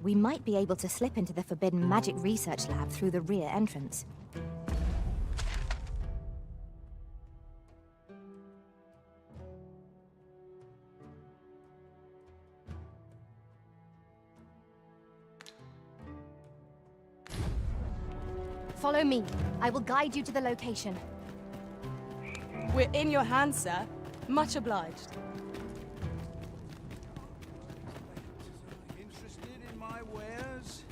we might be able to slip into the forbidden magic research lab through the rear entrance. Follow me. I will guide you to the location. We're in your hands, sir. Much obliged. Interested in my wares?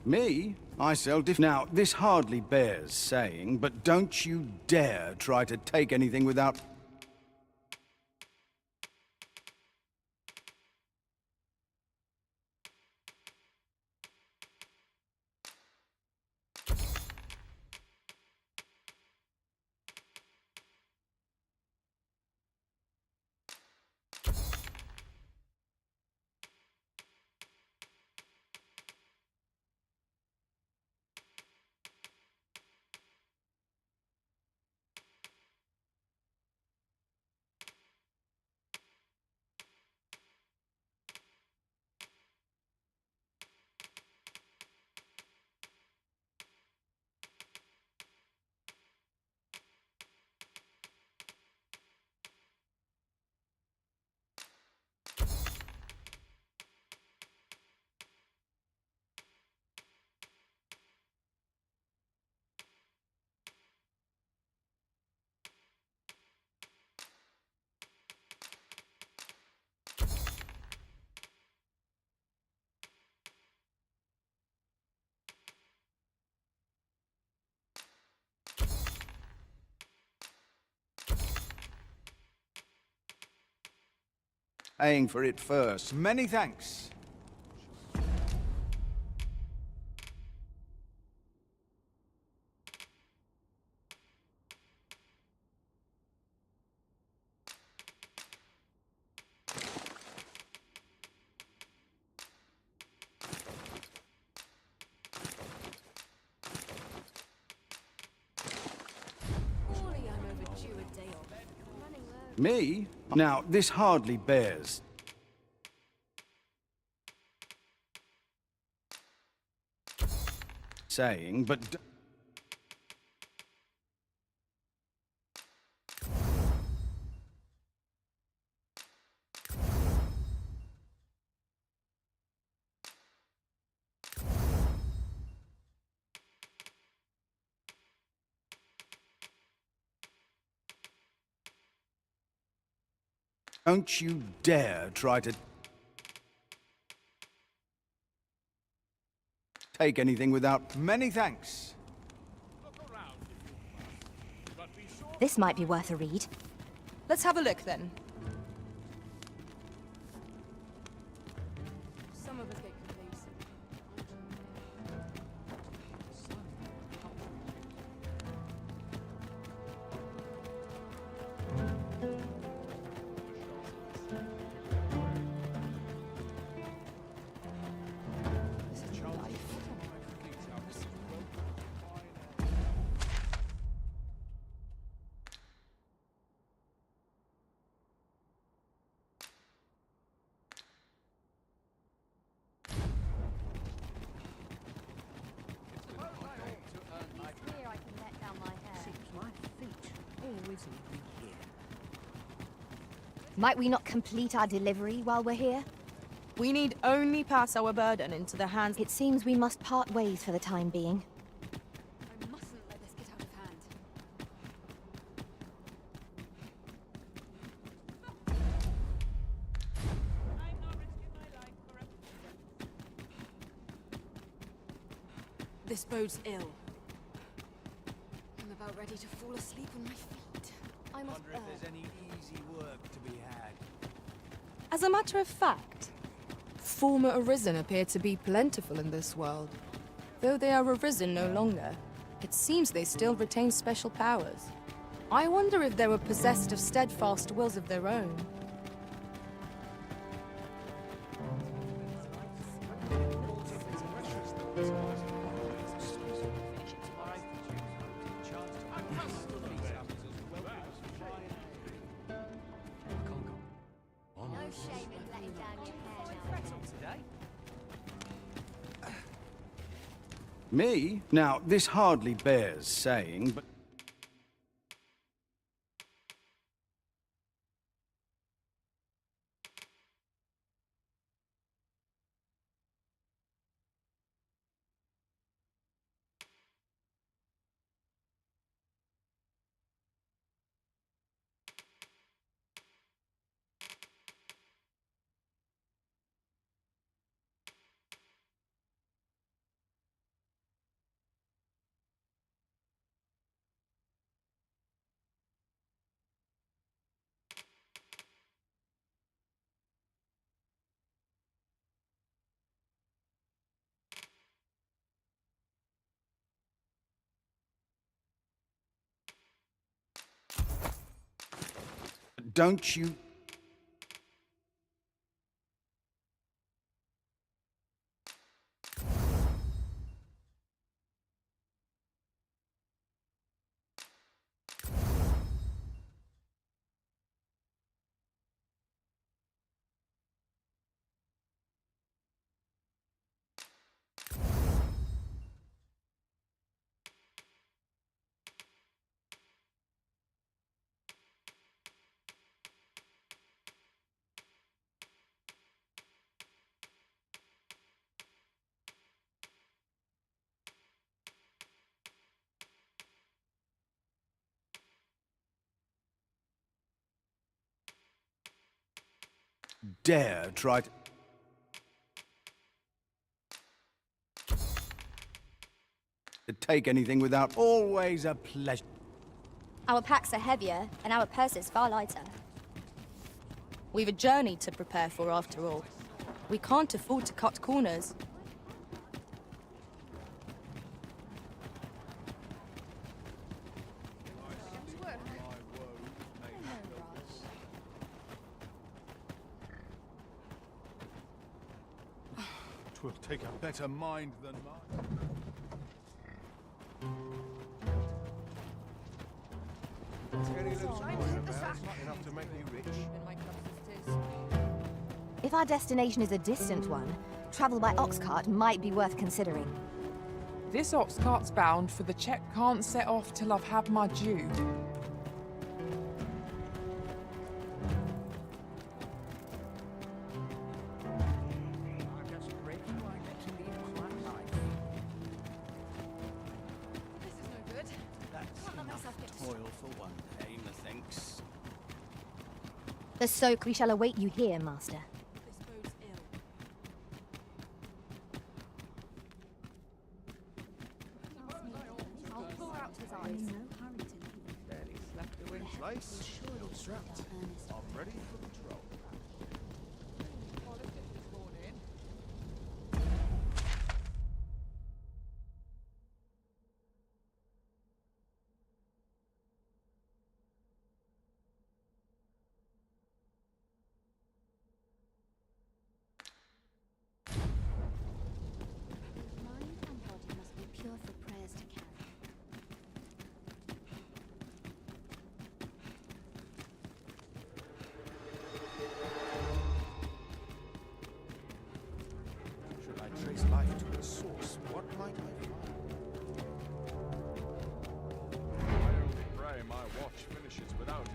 Me? I sell Now, this hardly bears saying, but don't you dare try to take anything without... Paying for it first. Many thanks. Me? Now, this hardly bears. Saying, but... Don't you dare try to take anything without... Many thanks. This might be worth a read. Let's have a look then. Some of us get complacent. Might we not complete our delivery while we're here? We need only pass our burden into the hands... It seems we must part ways for the time being. I mustn't let this get out of hand. This bodes ill. I'm about ready to fall asleep on my feet. I must... Wonder if there's any easy work to be had. As a matter of fact, former Arisen appear to be plentiful in this world. Though they are Arisen no longer, it seems they still retain special powers. I wonder if they were possessed of steadfast wills of their own. Me? Now, this hardly bears saying, but... Don't you... dare try to take anything without always a pleasure. Our packs are heavier, and our purses far lighter. We've a journey to prepare for after all. We can't afford to cut corners. Twill take a better mind than mine. Enough to make you rich. If our destination is a distant one, travel by ox cart might be worth considering. This ox cart's bound, for the check can't set off till I've had my due. This is no good. Can't let myself get Toil for one day, methinks. The soak we shall await you here, master. This bodes ill. I'll pull out his eyes. Place, you're strapped. I'm ready for patrol. Mind and body must be pure for prayers to carry. Should I trace life to its source, what might I find? I only pray my watch finishes without it.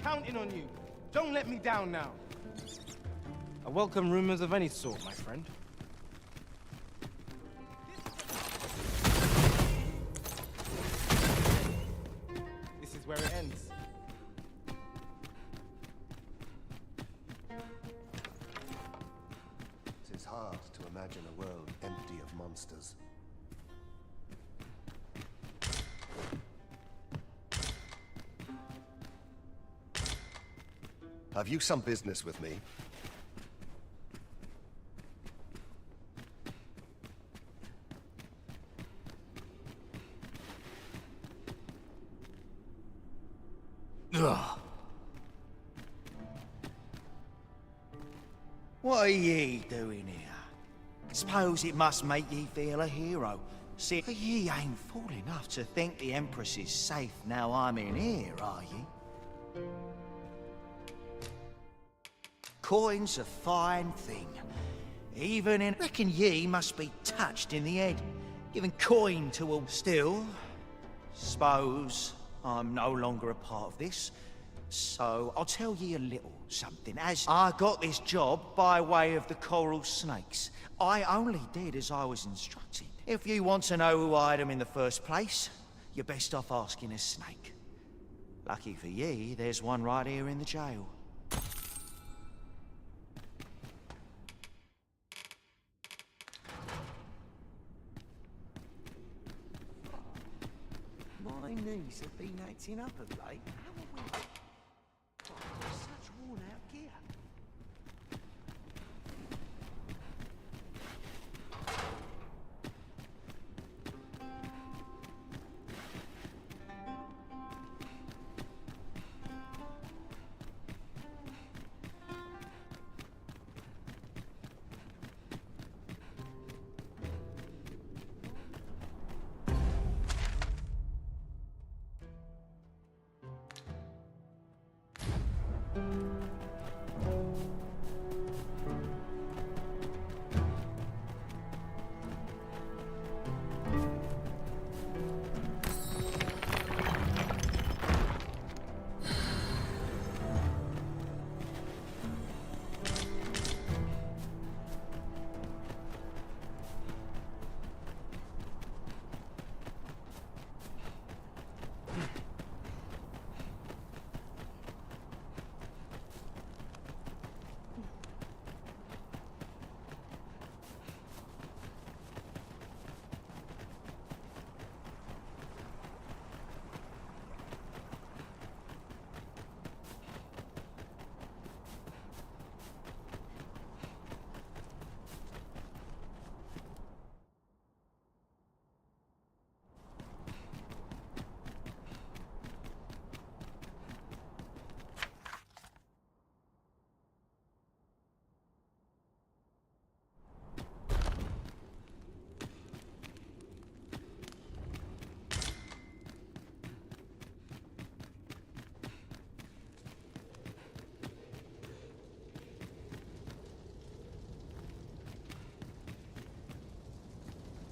Counting on you. Don't let me down now. I welcome rumors of any sort, my friend. This is where it ends. It is hard to imagine a world empty of monsters. Have you some business with me? Ugh. What are ye doing here? Suppose it must make ye feel a hero. See, ye ain't fool enough to think the Empress is safe now I'm in here, are ye? Coin's a fine thing. Even in... Reckon ye must be touched in the head, giving coin to a... Still, suppose I'm no longer a part of this, so I'll tell ye a little something. As I got this job by way of the coral snakes, I only did as I was instructed. If you want to know who hired them in the first place, you're best off asking a snake. Lucky for ye, there's one right here in the jail. My knees have been acting up of late. How are we? Such worn out gear.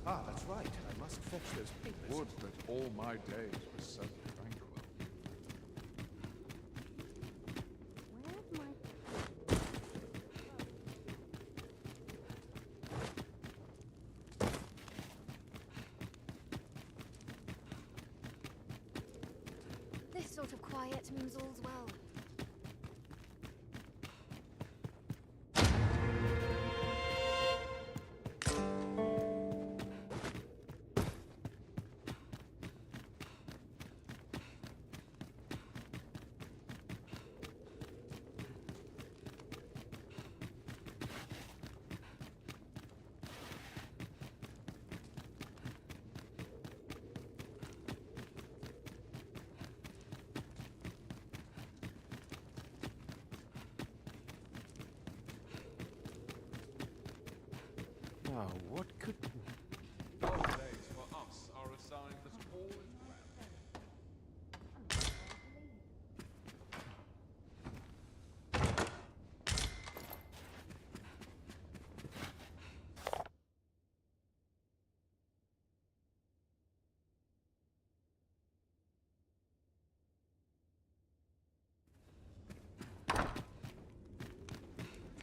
Ah, that's right. I must fetch those papers. Would that all my days were so tranquil. This sort of quiet means all's well. Now, what could... Holidays for us are a sign that all is well.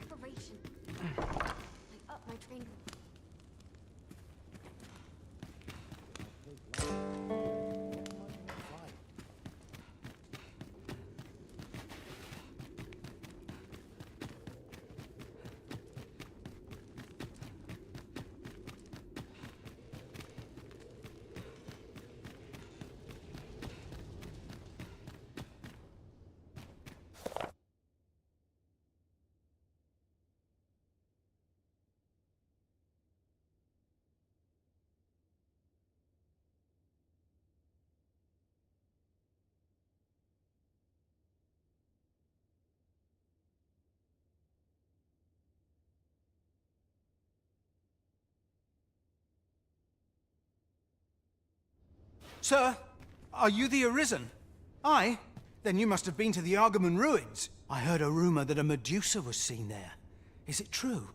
Preparation. I up my training. Sir, are you the Arisen? Aye? Then you must have been to the Argaman ruins. I heard a rumor that a Medusa was seen there. Is it true?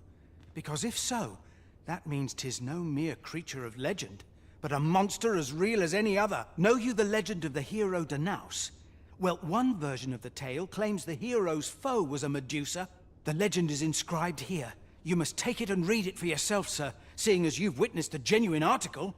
Because if so, that means 'tis no mere creature of legend, but a monster as real as any other. Know you the legend of the hero Danaus? Well, one version of the tale claims the hero's foe was a Medusa. The legend is inscribed here. You must take it and read it for yourself, sir, seeing as you've witnessed a genuine article.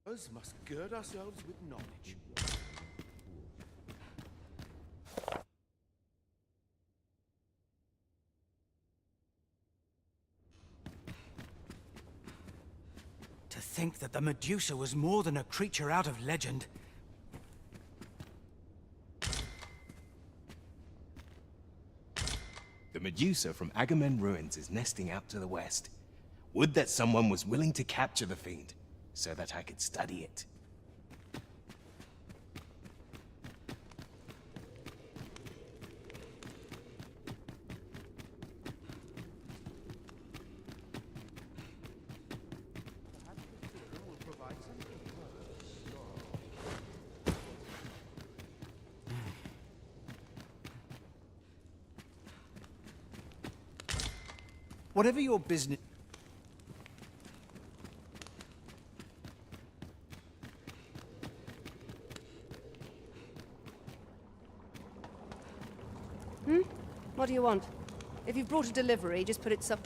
Us must gird ourselves with knowledge. To think that the Medusa was more than a creature out of legend. The Medusa from Agamemnon ruins is nesting out to the west. Would that someone was willing to capture the fiend, so that I could study it. Whatever your business... What do you want? If you've brought a delivery, just put it some...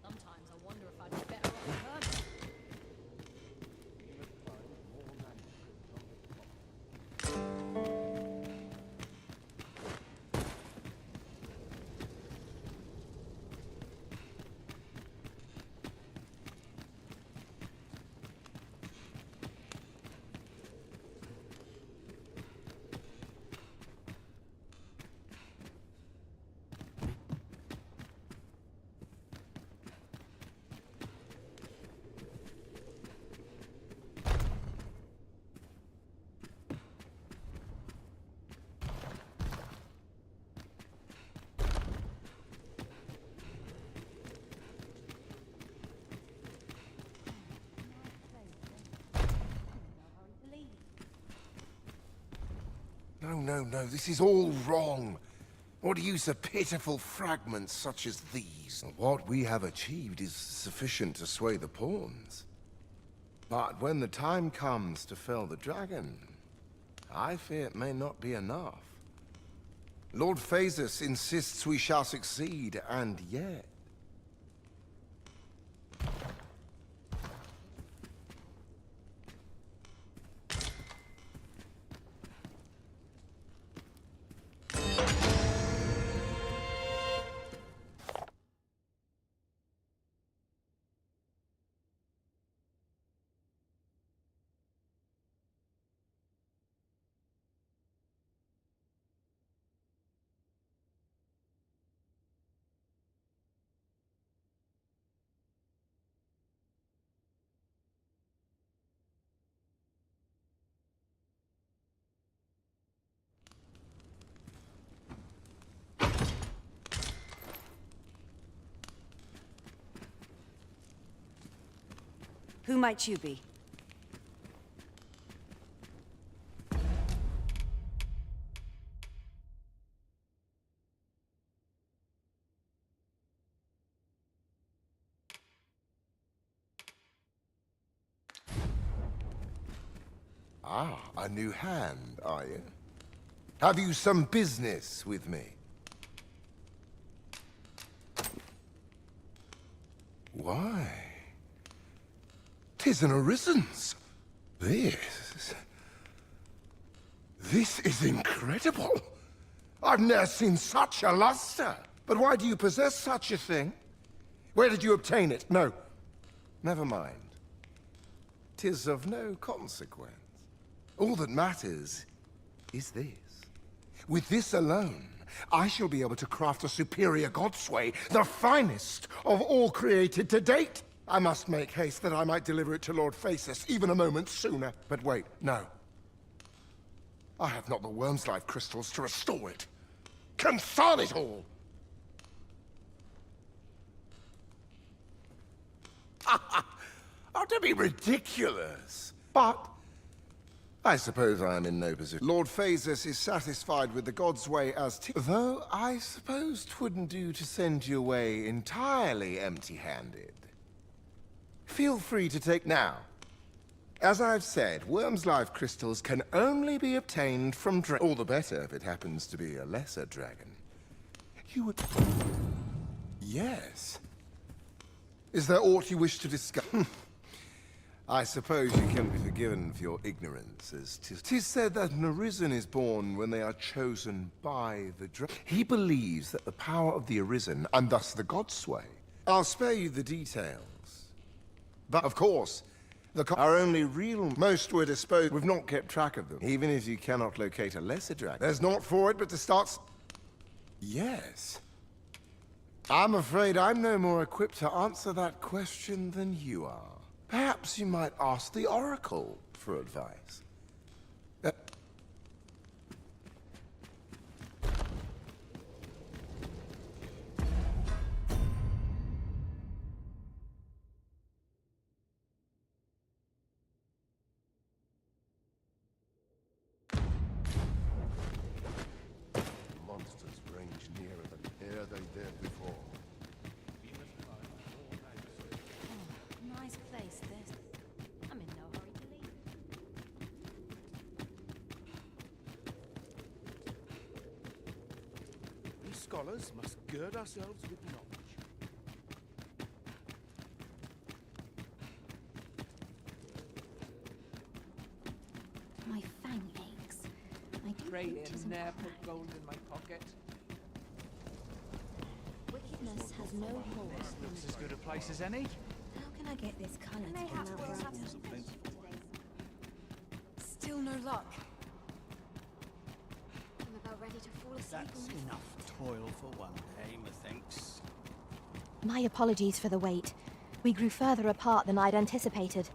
Sometimes I wonder if I'd be better off a hermit. No, this is all wrong. What use of pitiful fragments such as these? What we have achieved is sufficient to sway the pawns. But when the time comes to fell the dragon, I fear it may not be enough. Lord Phasus insists we shall succeed, and yet... Who might you be? Ah, a new hand, are you? Have you some business with me? Why? 'Tis an Arisen's. This is incredible. I've never seen such a luster. But why do you possess such a thing? Where did you obtain it? No, never mind. 'Tis of no consequence. All that matters is this. With this alone, I shall be able to craft a superior godsway, the finest of all created to date. I must make haste that I might deliver it to Lord Phasis even a moment sooner. But wait, no. I have not the worm's life crystals to restore it. Confound it all! Oh, don't be ridiculous. But I suppose I am in no position. Lord Phasis is satisfied with the God's way as though I suppose 'twouldn't do to send you away entirely empty-handed. Feel free to take now. As I've said, worm's life crystals can only be obtained from all the better if it happens to be a lesser dragon. You would... Yes. Is there aught you wish to discuss? I suppose you can be forgiven for your ignorance, as 'tis said that an Arisen is born when they are chosen by the dragon. He believes that the power of the Arisen, and thus the Godsway... I'll spare you the details. But, of course, our only real... Most were disposed... We've not kept track of them. Even if you cannot locate a lesser dragon, there's naught for it but to start... Yes. I'm afraid I'm no more equipped to answer that question than you are. Perhaps you might ask the Oracle for advice. Monsters range nearer than e'er they dared before. Nice place, this. I'm in no hurry to leave. We scholars must gird ourselves with knowledge. My fang aches. I do Pray think it in isn't ne'er cracked. put gold in my pocket. Wickedness has no holes. Looks as good a place as any. How can I get this colour to come out right? Still no luck. I'm about ready to fall asleep That's on my enough toil for one day, methinks. My apologies for the wait. We grew further apart than I'd anticipated.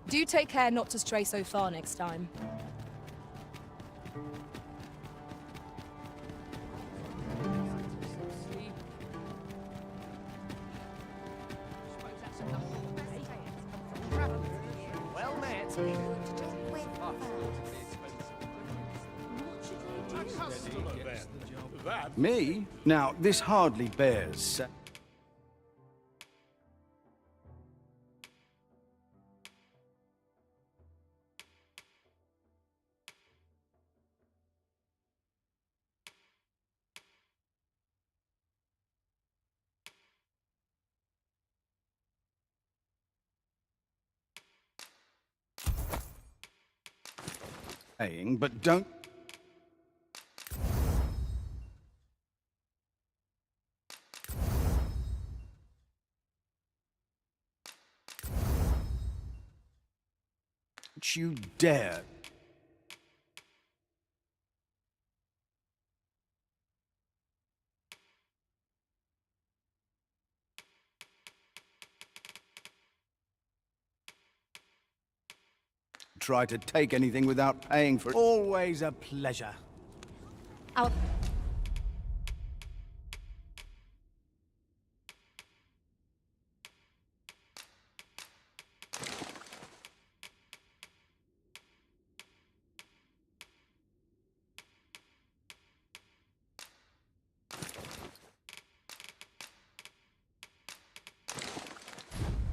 Do take care not to stray so far next time. Well met. Me? Now, this hardly bears... saying, but don't... you dare. Try to take anything without paying for it. Always a pleasure. Our...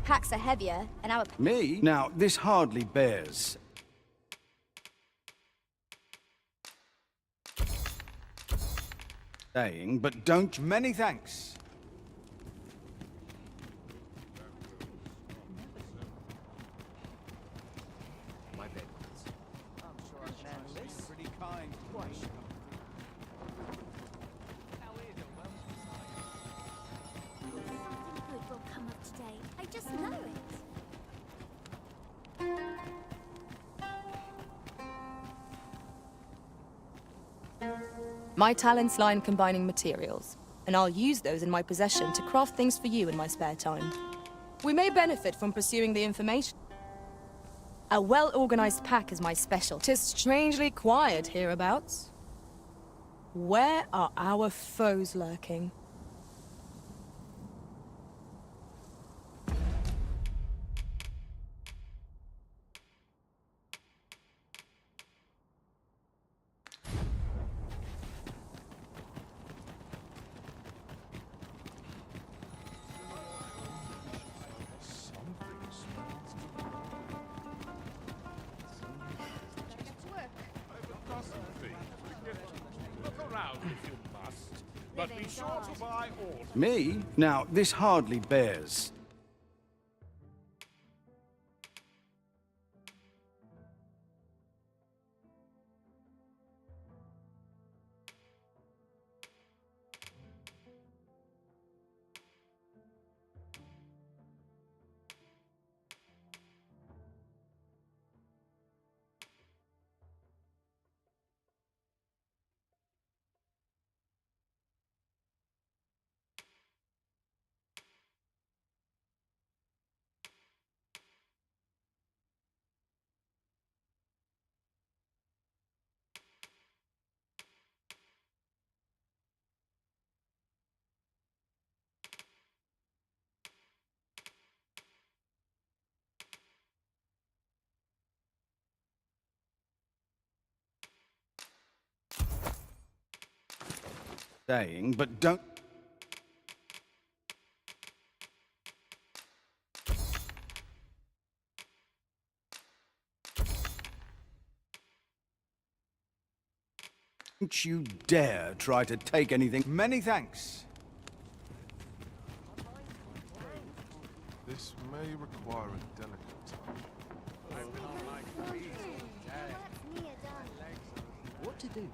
Packs are heavier, and our... Me? Now, this hardly bears. Saying, but don't... Many thanks. My bed. I'm sure I've handled this. Pretty kind. Quite. Something good will come of today. I just know it. My talents lie in combining materials, and I'll use those in my possession to craft things for you in my spare time. We may benefit from pursuing the information. A well-organized pack is my special. 'Tis strangely quiet hereabouts. Where are our foes lurking? But be sure to buy all. Me? Now, this hardly bears. Saying, but don't... Don't you dare try to take anything. Many thanks. This may require a delicate touch. What to do?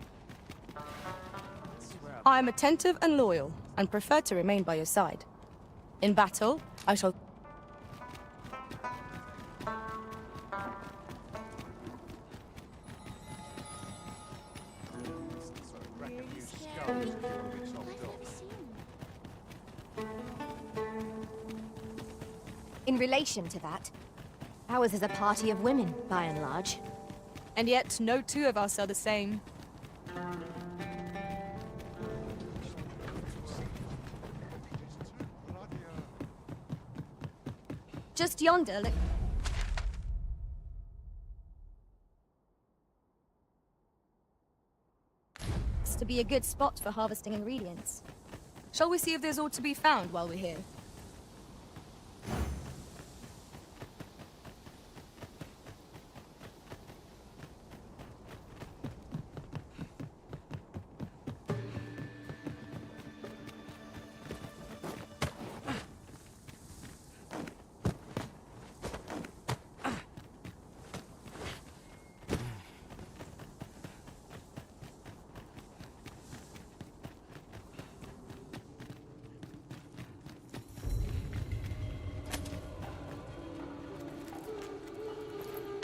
I am attentive and loyal, and prefer to remain by your side. In battle, I shall... In relation to that, ours is a party of women, by and large. And yet, no two of us are the same. Just yonder, look. It's to be a good spot for harvesting ingredients. Shall we see if there's aught to be found while we're here?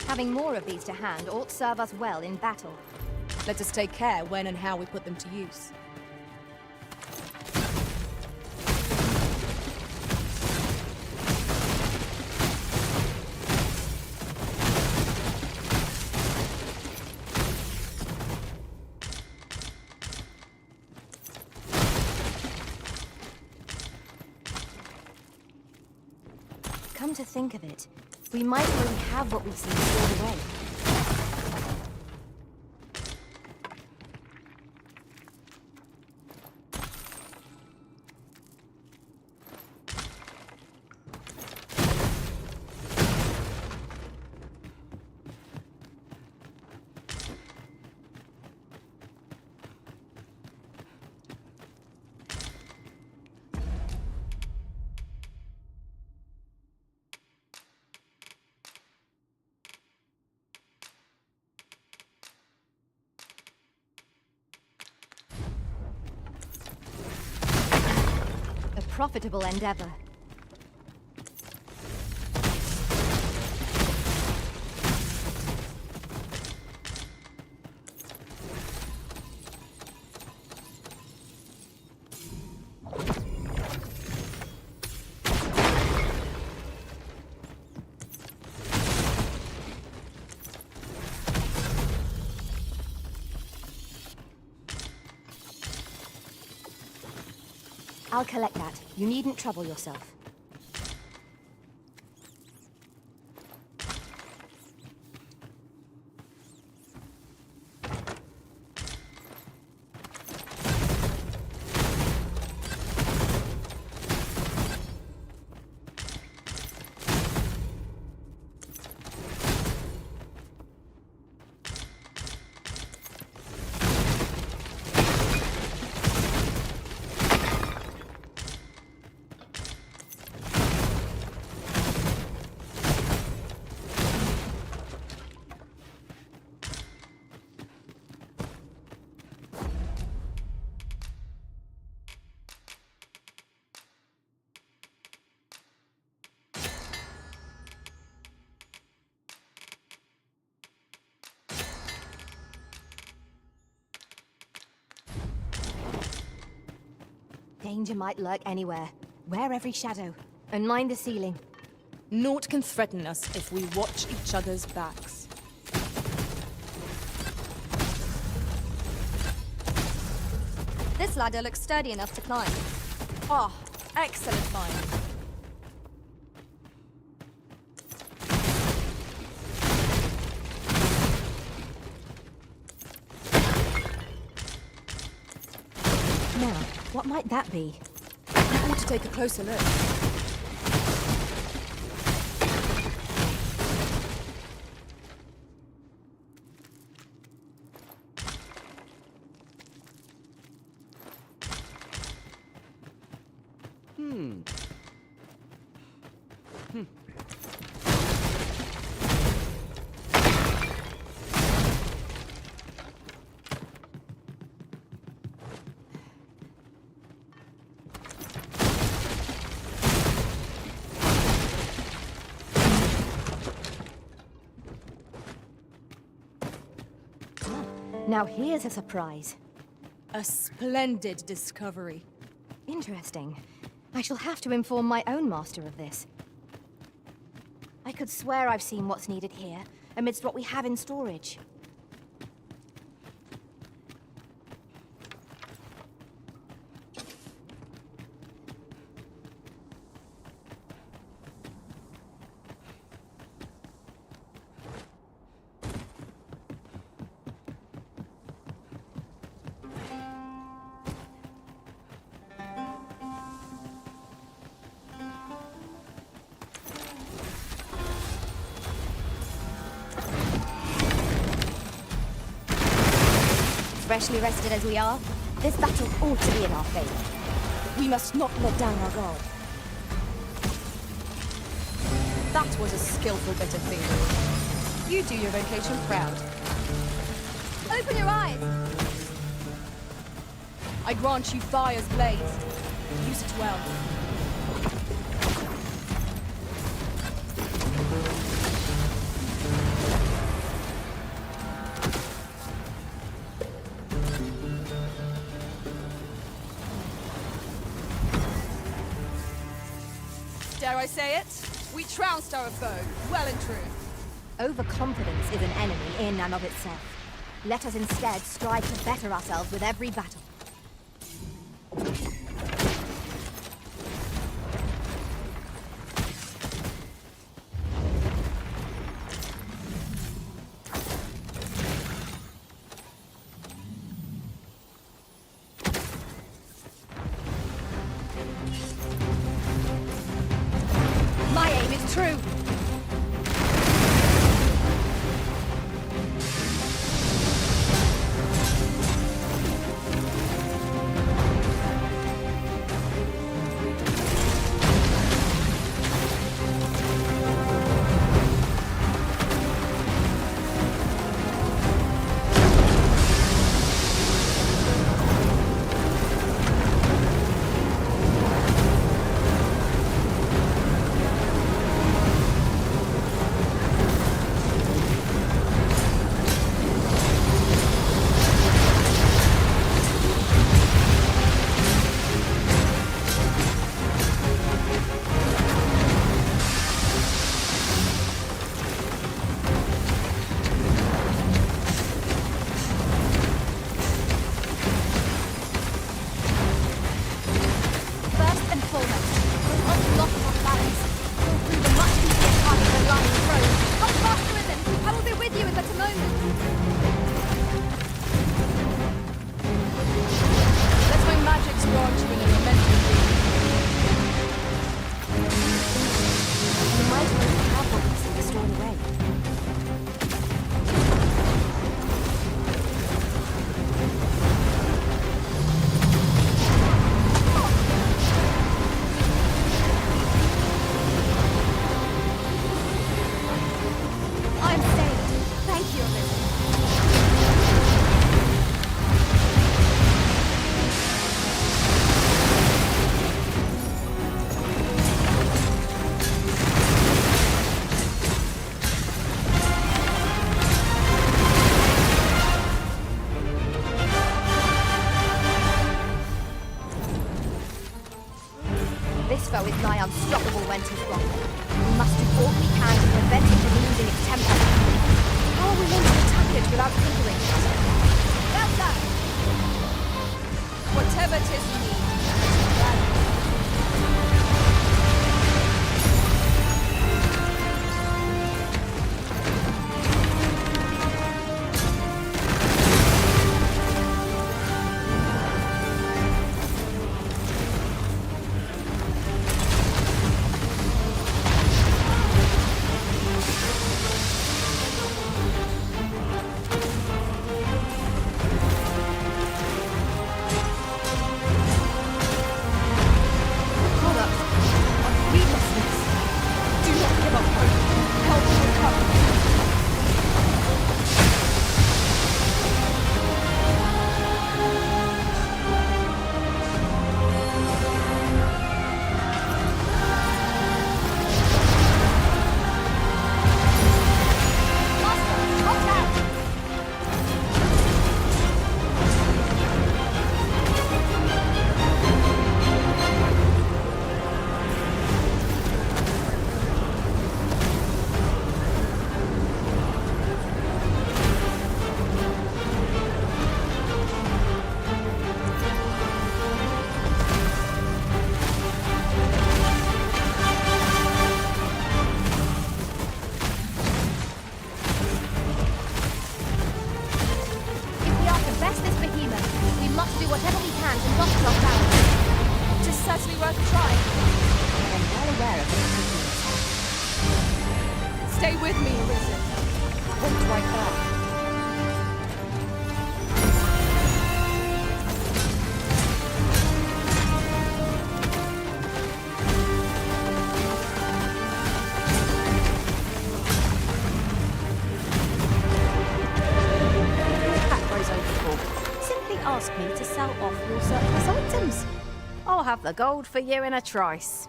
Having more of these to hand ought serve us well in battle. Let us take care when and how we put them to use. Come to think of it, we might already have what we see stored away. A profitable endeavor. I'll collect that. You needn't trouble yourself. Danger might lurk anywhere. Wear every shadow. And mind the ceiling. Naught can threaten us if we watch each other's backs. This ladder looks sturdy enough to climb. Ah, excellent find. Now, what might that be? I ought to take a closer look. Now here's a surprise. A splendid discovery. Interesting. I shall have to inform my own master of this. I could swear I've seen what's needed here, amidst what we have in storage. Freshly rested as we are, this battle ought to be in our favor. We must not let down our guard. That was a skillful bit of theory. You do your vocation proud. Open your eyes! I grant you fire's blaze. Use it well. Dare I say it? We trounced our foe, well and true. Overconfidence is an enemy in and of itself. Let us instead strive to better ourselves with every battle. My aim is true! This foe is nigh unstoppable when 'tis wrong. We must do all we can to prevent it from losing its temper. How are we meant to attack it without hindering it? Well done! Whatever 'tis we need. Stay with me, Arisen. Hold right back. Simply ask me to sell off your surplus items. I'll have the gold for you in a trice.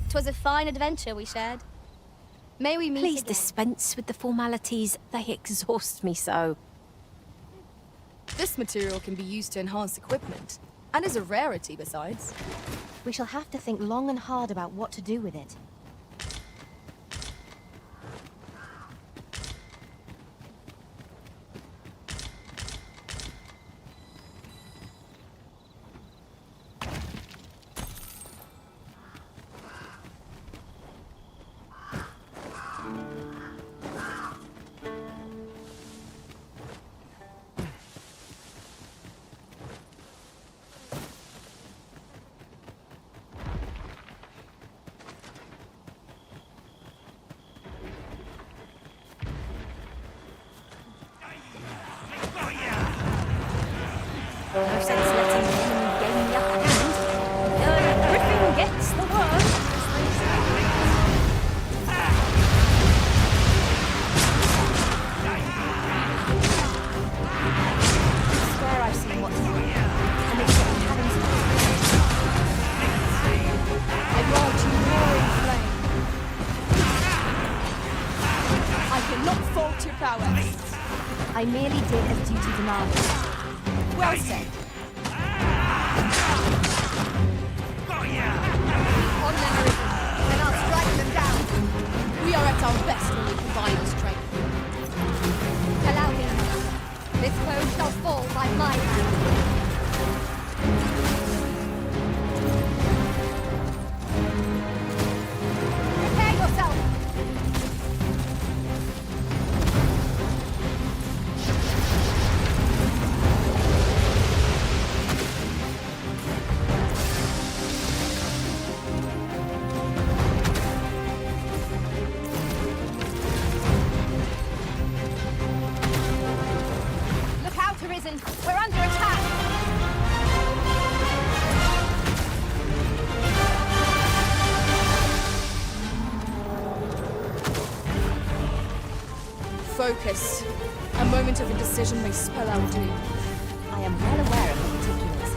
Twas a fine adventure we shared. May we meet Please again. dispense with the formalities. They exhaust me so. This material can be used to enhance equipment, and is a rarity besides. We shall have to think long and hard about what to do with it. No sense letting the enemy gain the upper hand. The griffin gets the worst. I swear I've seen what's and it's what we have in store. I grant you roaring flame. I cannot fault your prowess. I merely did as duty demanded. Well said. On them, Arisen, and I'll strike them down. We are at our best when we combine strength. Allow me. This foe shall fall by my hand. Prepare yourself. Focus. A moment of indecision may spell out doom. I am well aware of the particulars.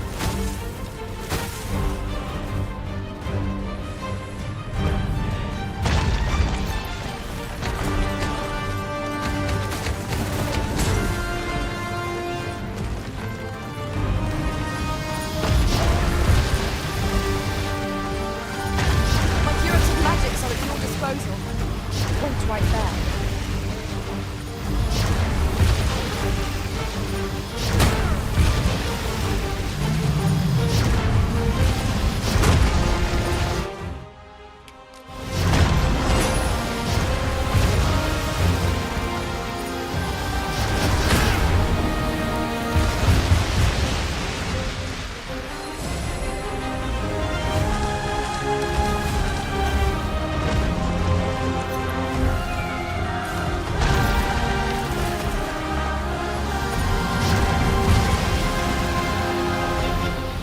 My curative magics are at your disposal. Point right there.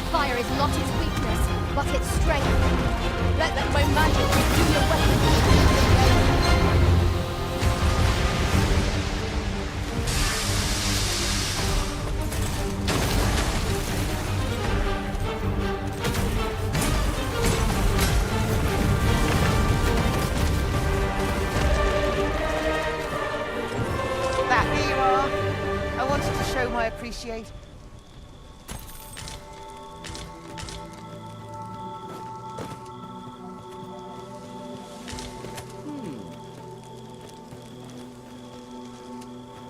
Fire is not its weakness, but its strength. Let my magic be your weapon. There you are. I wanted to show my appreciation.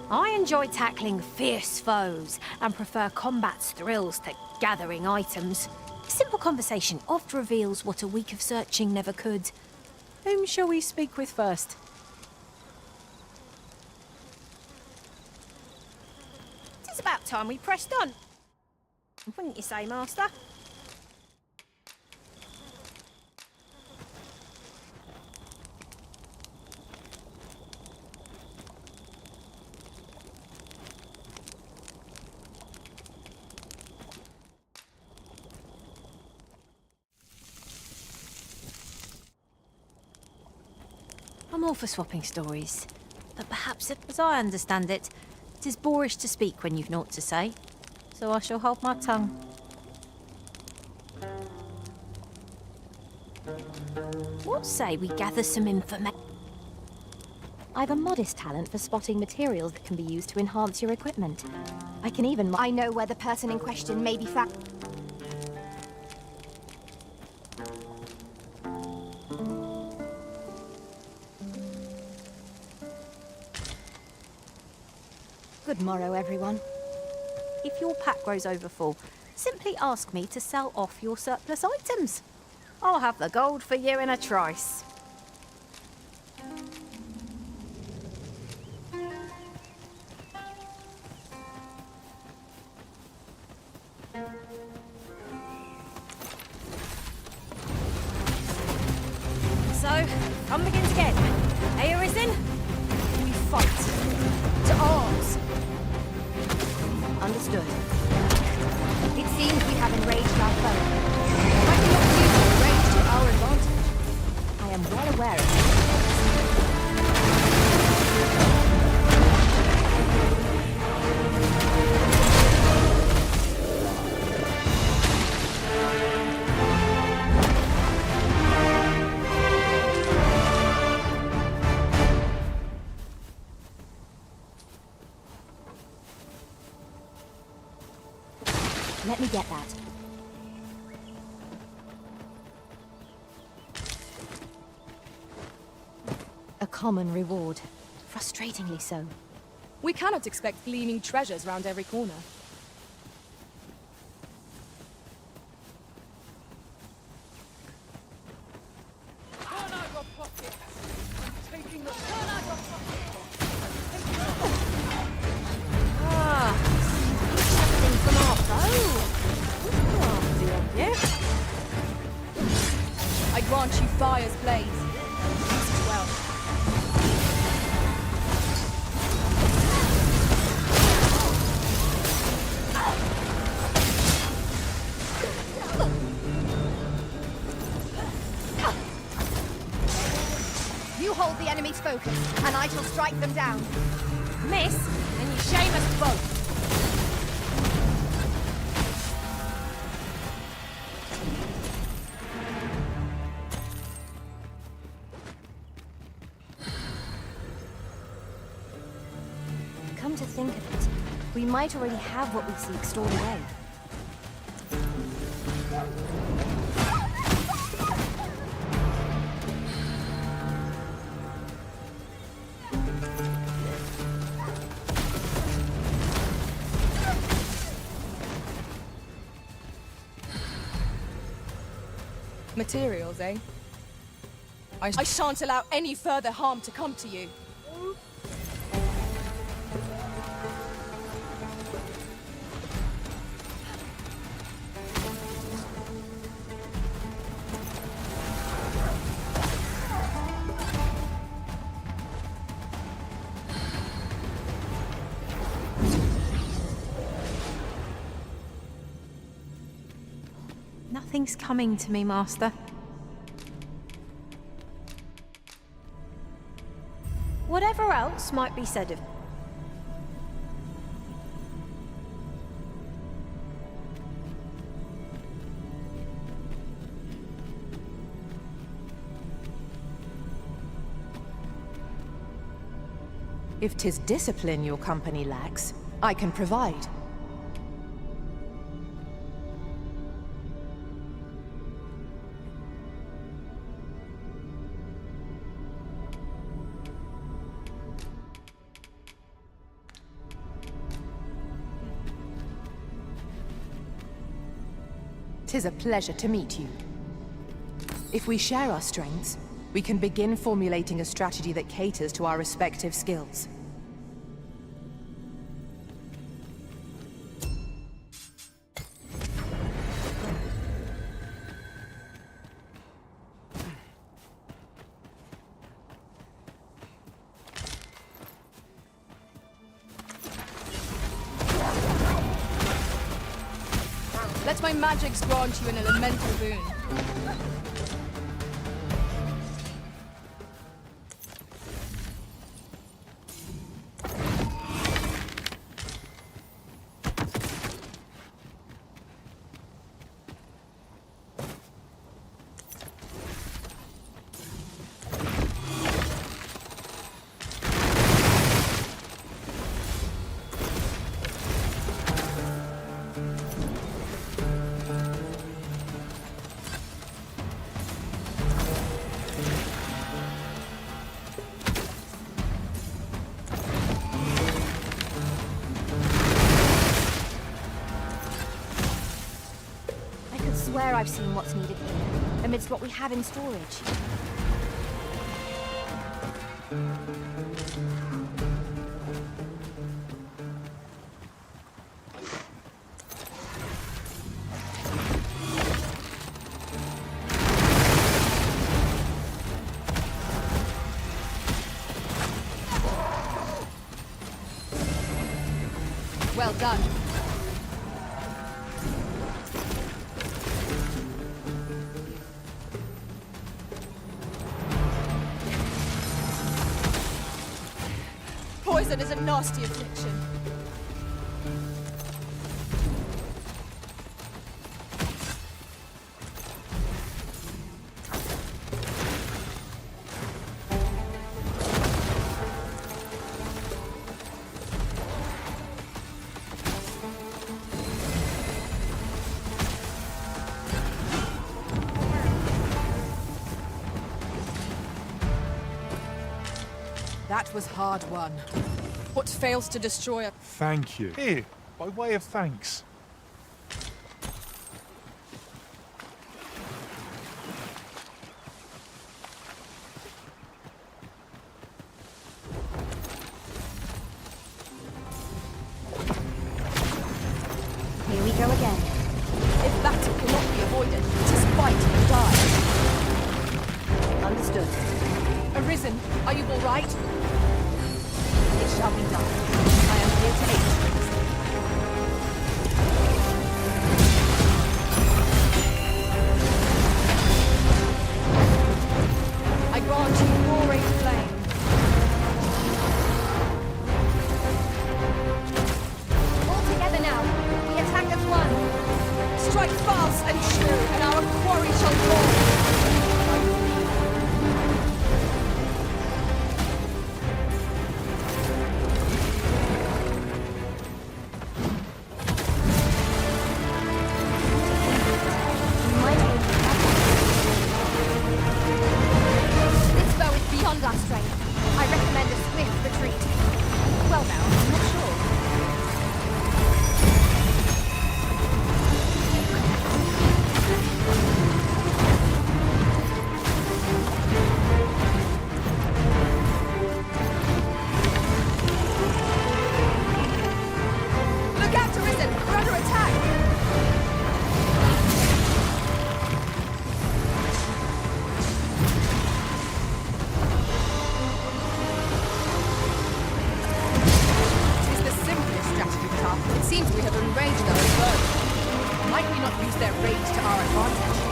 I enjoy tackling fierce foes and prefer combat's thrills to gathering items. Simple conversation oft reveals what a week of searching never could. Whom shall we speak with first? It's about time we pressed on. Wouldn't you say, Master? I'm all for swapping stories, but perhaps, as I understand it, it is boorish to speak when you've naught to say, so I shall hold my tongue. What say we gather some information? I've a modest talent for spotting materials that can be used to enhance your equipment. I can even... I know where the person in question may be found. Good morrow, everyone. If your pack grows overfull, simply ask me to sell off your surplus items. I'll have the gold for you in a trice. So, fun begins again. Arisenin, we fight. To arms. Understood. It seems we have enraged our foe. Might we not use the rage to our advantage? I am well aware of this. Let me get that. A common reward. Frustratingly so. We cannot expect gleaming treasures round every corner. I grant you fire's blaze. Use it well. You hold the enemy's focus, and I shall strike them down. Miss, and you shame us both. Come to think of it, we might already have what we seek stored away. Materials, eh? I shan't allow any further harm to come to you. Nothing's coming to me, Master. Whatever else might be said of... If 'tis discipline your company lacks, I can provide. Tis a pleasure to meet you. If we share our strengths, we can begin formulating a strategy that caters to our respective skills. Let my magics grant you an elemental boon. I swear I've seen what's needed here, amidst what we have in storage. Well done. Poison is a nasty affliction. That was hard won. What fails to destroy a... Thank you. Here, by way of thanks. Here we go again. If battle cannot be avoided, 'tis fight or die. Understood. Arisen, are you all right? It shall be done. I am here to aid you. I grant you roaring flame. seems we have enraged our foes. Might we not use their rage to our advantage?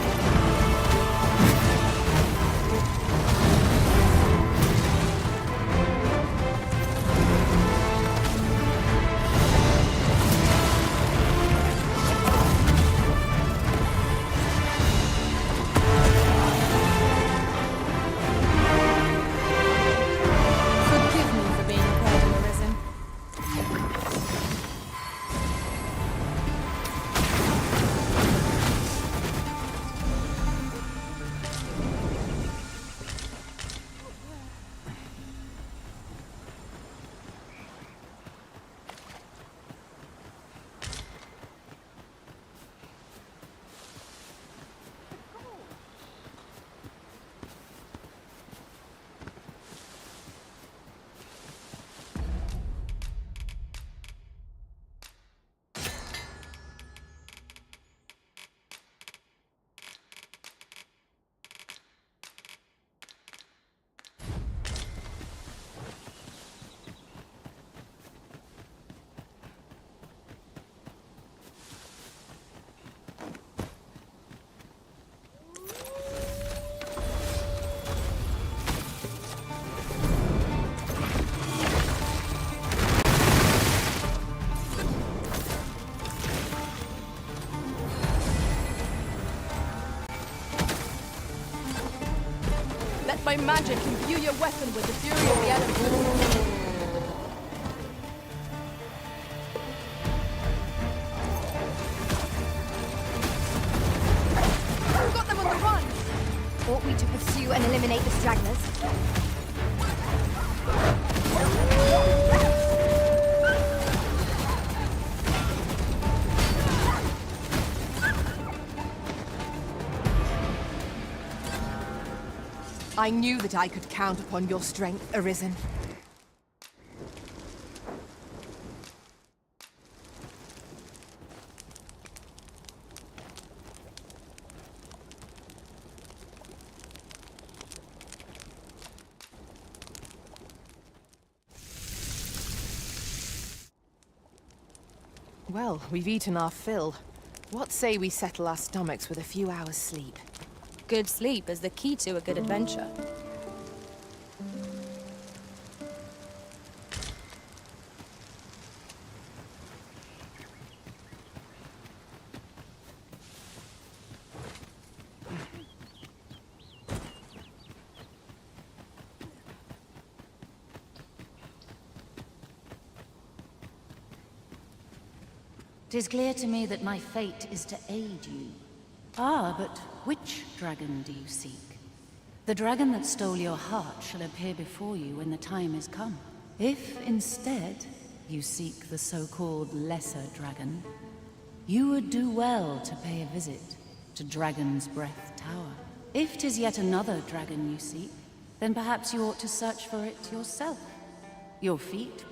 By magic, imbue your weapon with the fury of the elements. Got them on the run! Ought we to pursue and eliminate the stragglers? I knew that I could count upon your strength, Arisen. Well, we've eaten our fill. What say we settle our stomachs with a few hours' sleep? Good sleep is the key to a good adventure. Tis clear to me that my fate is to aid you. Ah, but which dragon do you seek? The dragon that stole your heart shall appear before you when the time is come. If instead you seek the so-called lesser dragon, you would do well to pay a visit to Dragon's Breath Tower. If 'tis yet another dragon you seek, then perhaps you ought to search for it yourself. Your feet.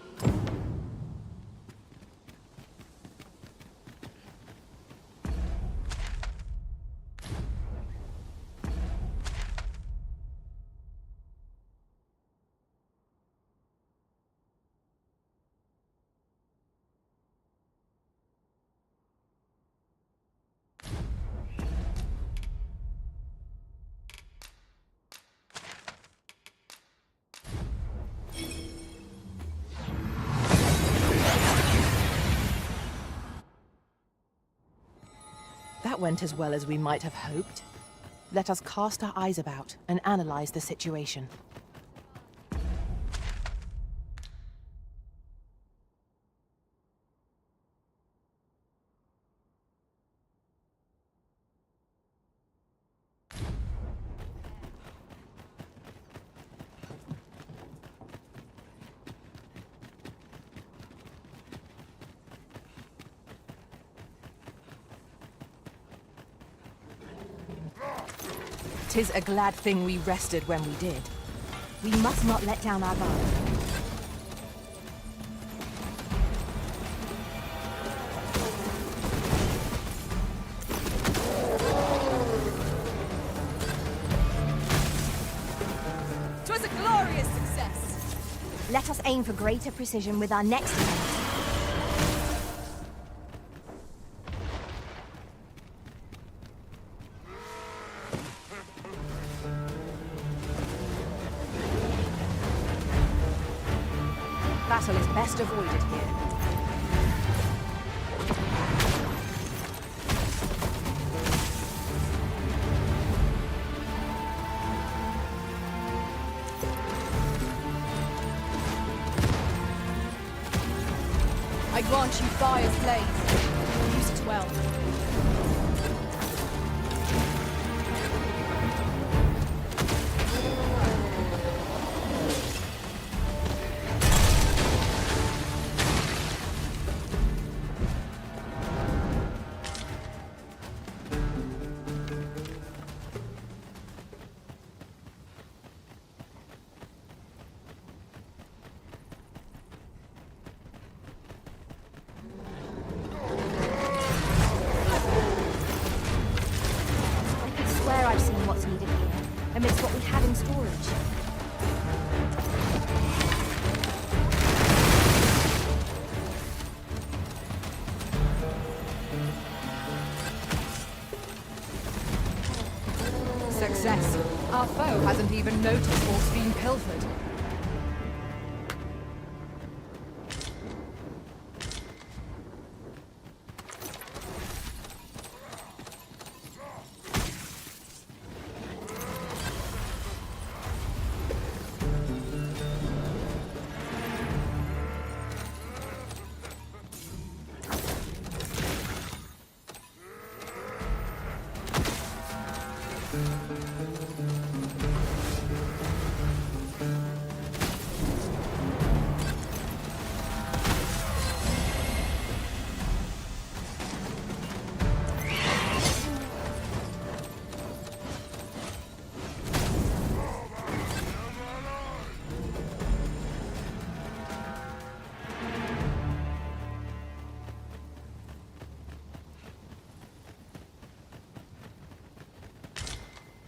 That went as well as we might have hoped. Let us cast our eyes about and analyze the situation. Tis a glad thing we rested when we did. We must not let down our guard. Twas a glorious success! Let us aim for greater precision with our next attempt. battle is best avoided here. I grant you fire's blaze. Use it well. I've seen what's needed here, amidst what we have in storage. Success. Our foe hasn't even noticed what's been pilfered.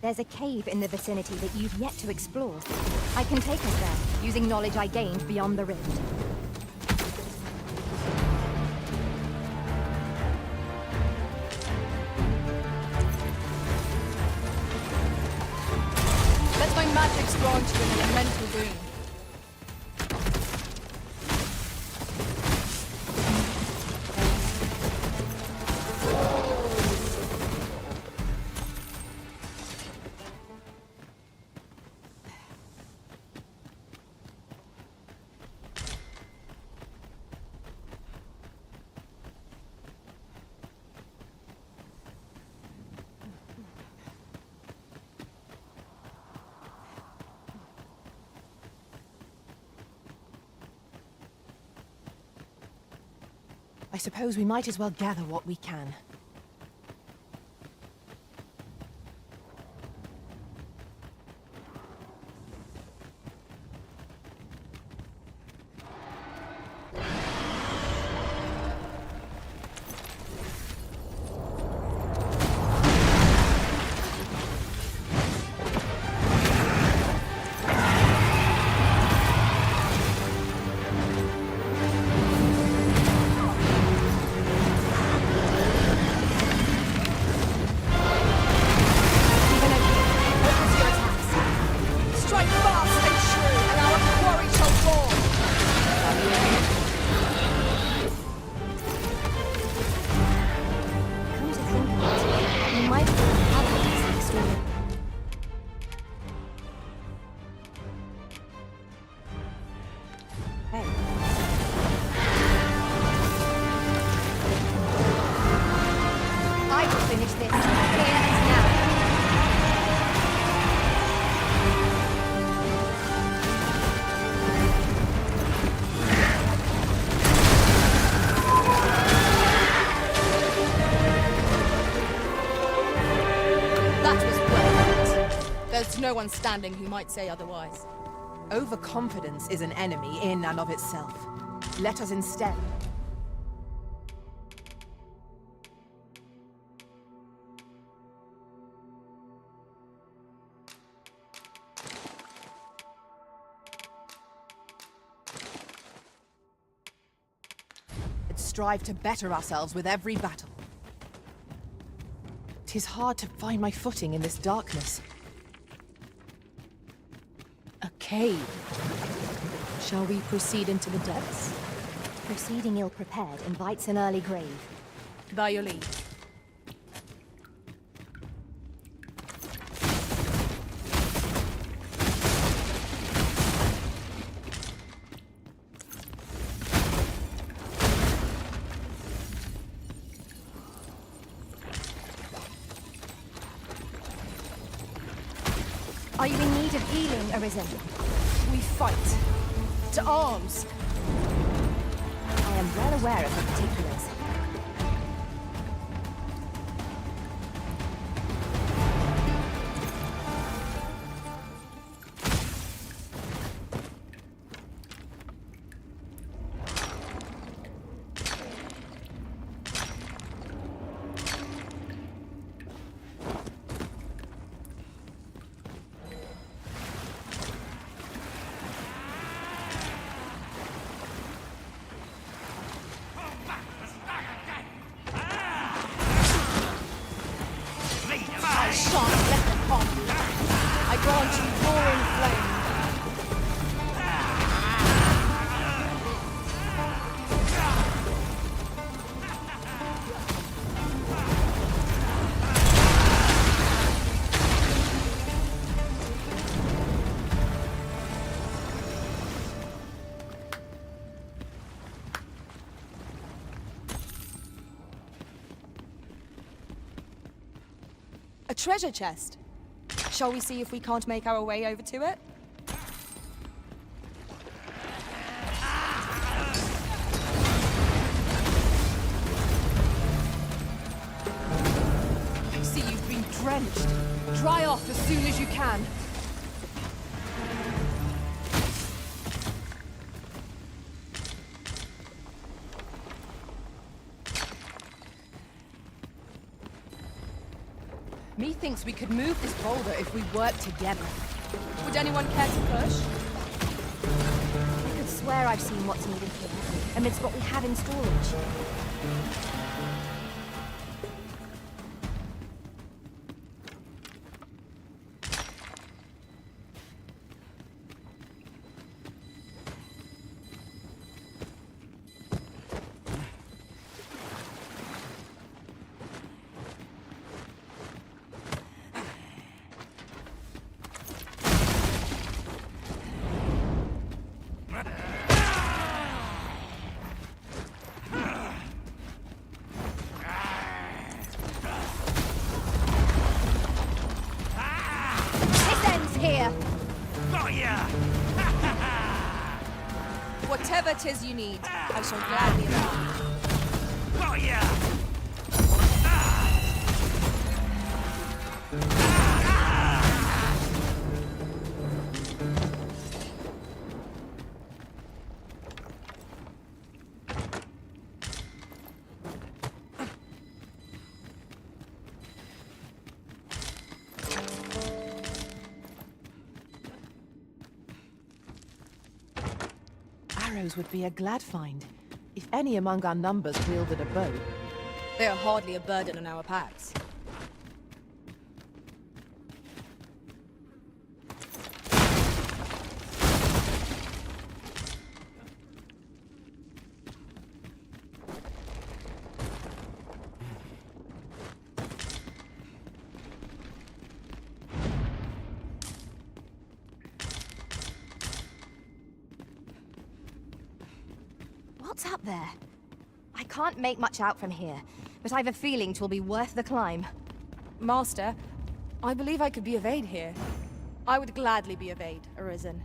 There's a cave in the vicinity that you've yet to explore. I can take us there, using knowledge I gained beyond the rift. Let my magics grant you an elemental boon. I suppose we might as well gather what we can. There's no one standing who might say otherwise. Overconfidence is an enemy in and of itself. Let us instead... strive to better ourselves with every battle. 'Tis hard to find my footing in this darkness. A cave. Shall we proceed into the depths? Proceeding ill-prepared invites an early grave. By your leave. Are you in need of healing, Arisen? We fight. To arms! I am well aware of the particulars. A treasure chest. Shall we see if we can't make our way over to it? I see you've been drenched. Dry off as soon as you can. Methinks we could move this boulder if we work together. Would anyone care to push? I could swear I've seen what's needed here, amidst what we have in storage. Whatever 'tis you need, I shall gladly allow. Got ya! Arrows would be a glad find. If any among our numbers wielded a bow. They are hardly a burden on our packs. What's up there? I can't make much out from here, but I've a feeling 'twill be worth the climb. Master, I believe I could be of aid here. I would gladly be of aid, Arisen.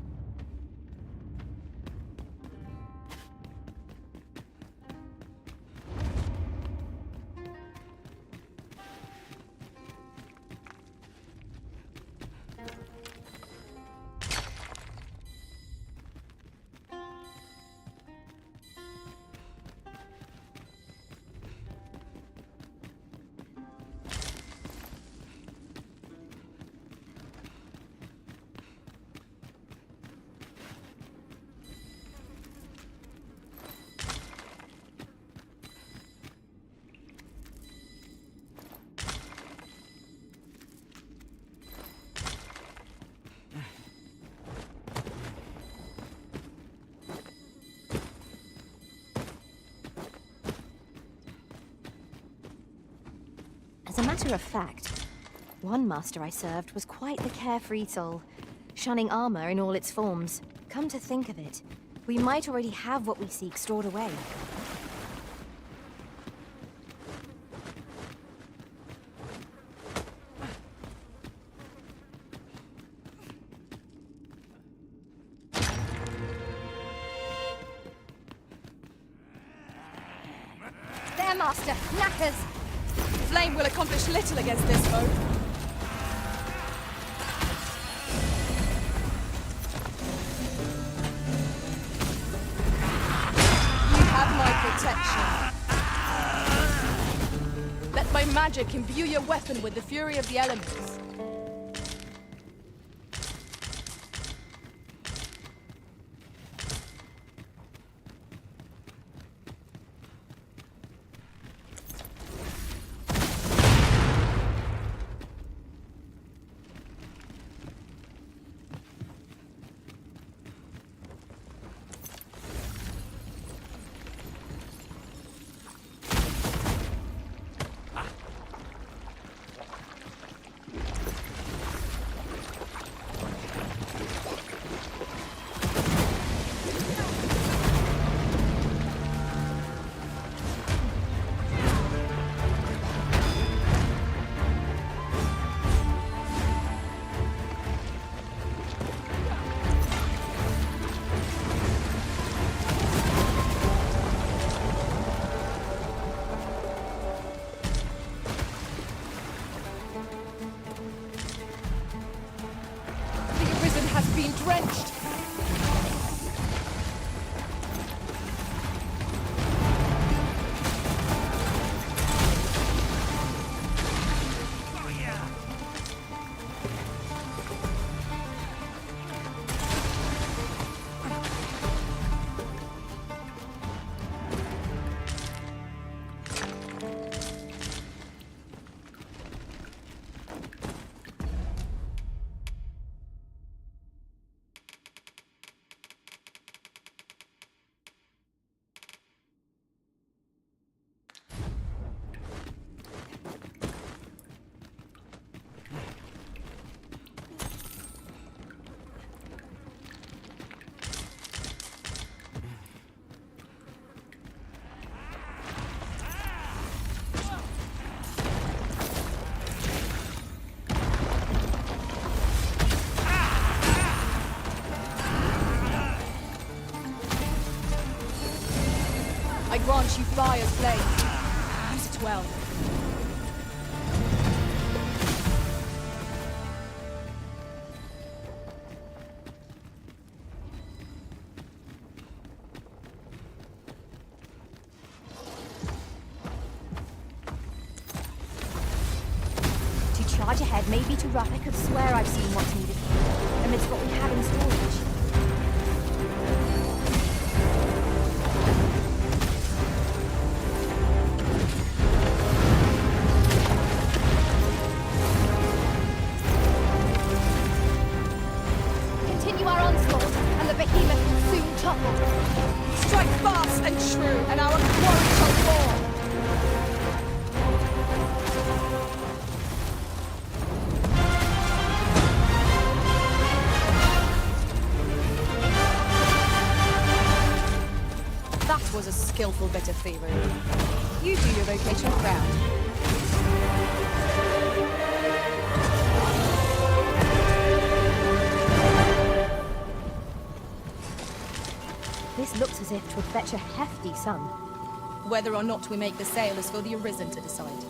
matter of fact, one master I served was quite the carefree soul, shunning armor in all its forms. Come to think of it, we might already have what we seek stored away. There, Master! Knackers! Flame will accomplish little against this foe. You have my protection. Let my magic imbue your weapon with the fury of the elements. Drenched. I grant you fire's blade. Use it well. To charge ahead may be too rough. I could swear I've seen what's needed here, amidst what we have in storage. Strike fast and true, and our quarry shall fall. That was a skillful bit of thievery. You do your vocation proud. This looks as if 'twould fetch a hefty sum. Whether or not we make the sale is for the Arisen to decide.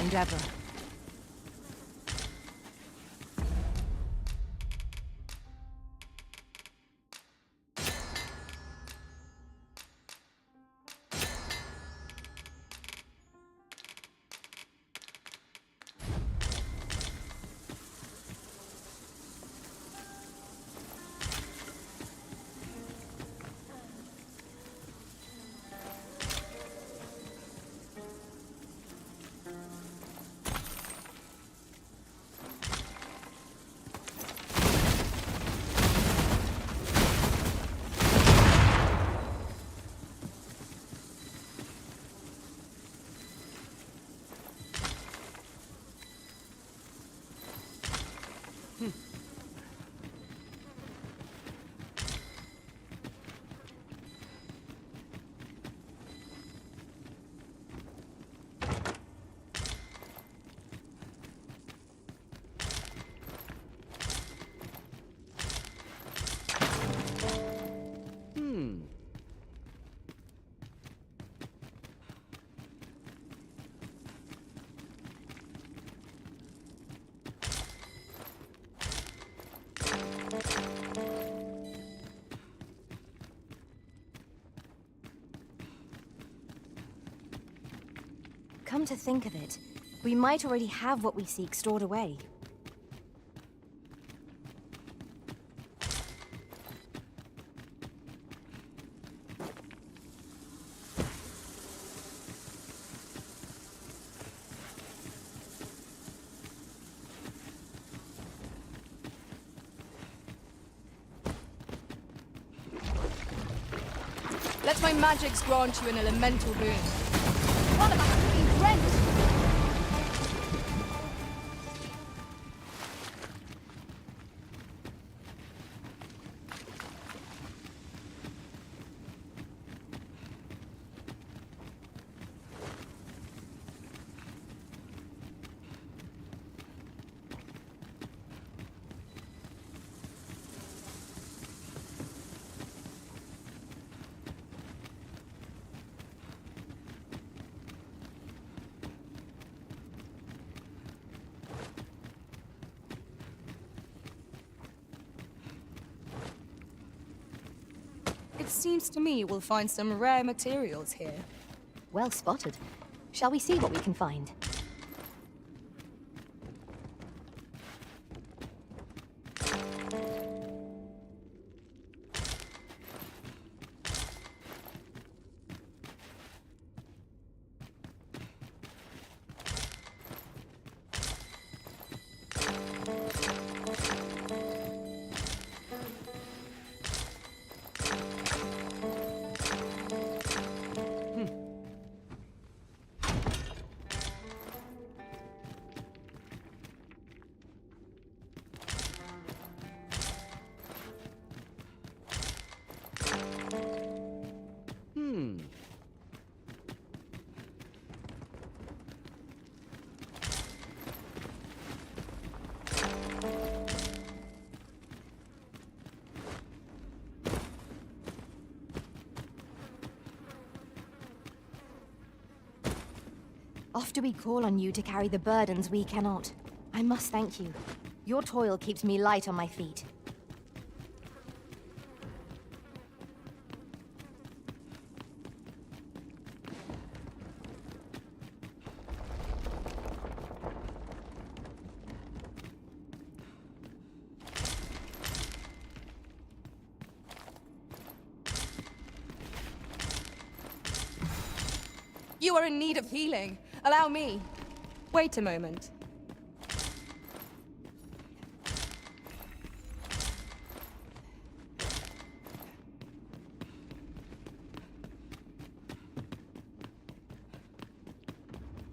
endeavor. Come to think of it, we might already have what we seek stored away. Let my magics grant you an elemental boon. One of us is being drenched! It seems to me we'll find some rare materials here. Well spotted. Shall we see what we can find? Often we call on you to carry the burdens we cannot. I must thank you. Your toil keeps me light on my feet. You are in need of healing. Allow me. Wait a moment.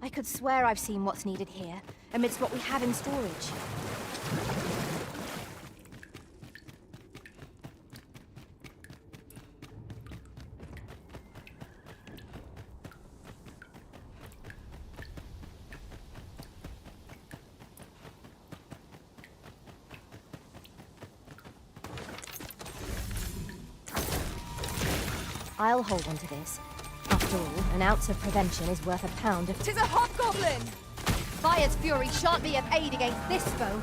I could swear I've seen what's needed here, amidst what we have in storage. I'll hold on to this. After all, an ounce of prevention is worth a pound of— 'Tis a hobgoblin! Fire's fury shan't be of aid against this foe.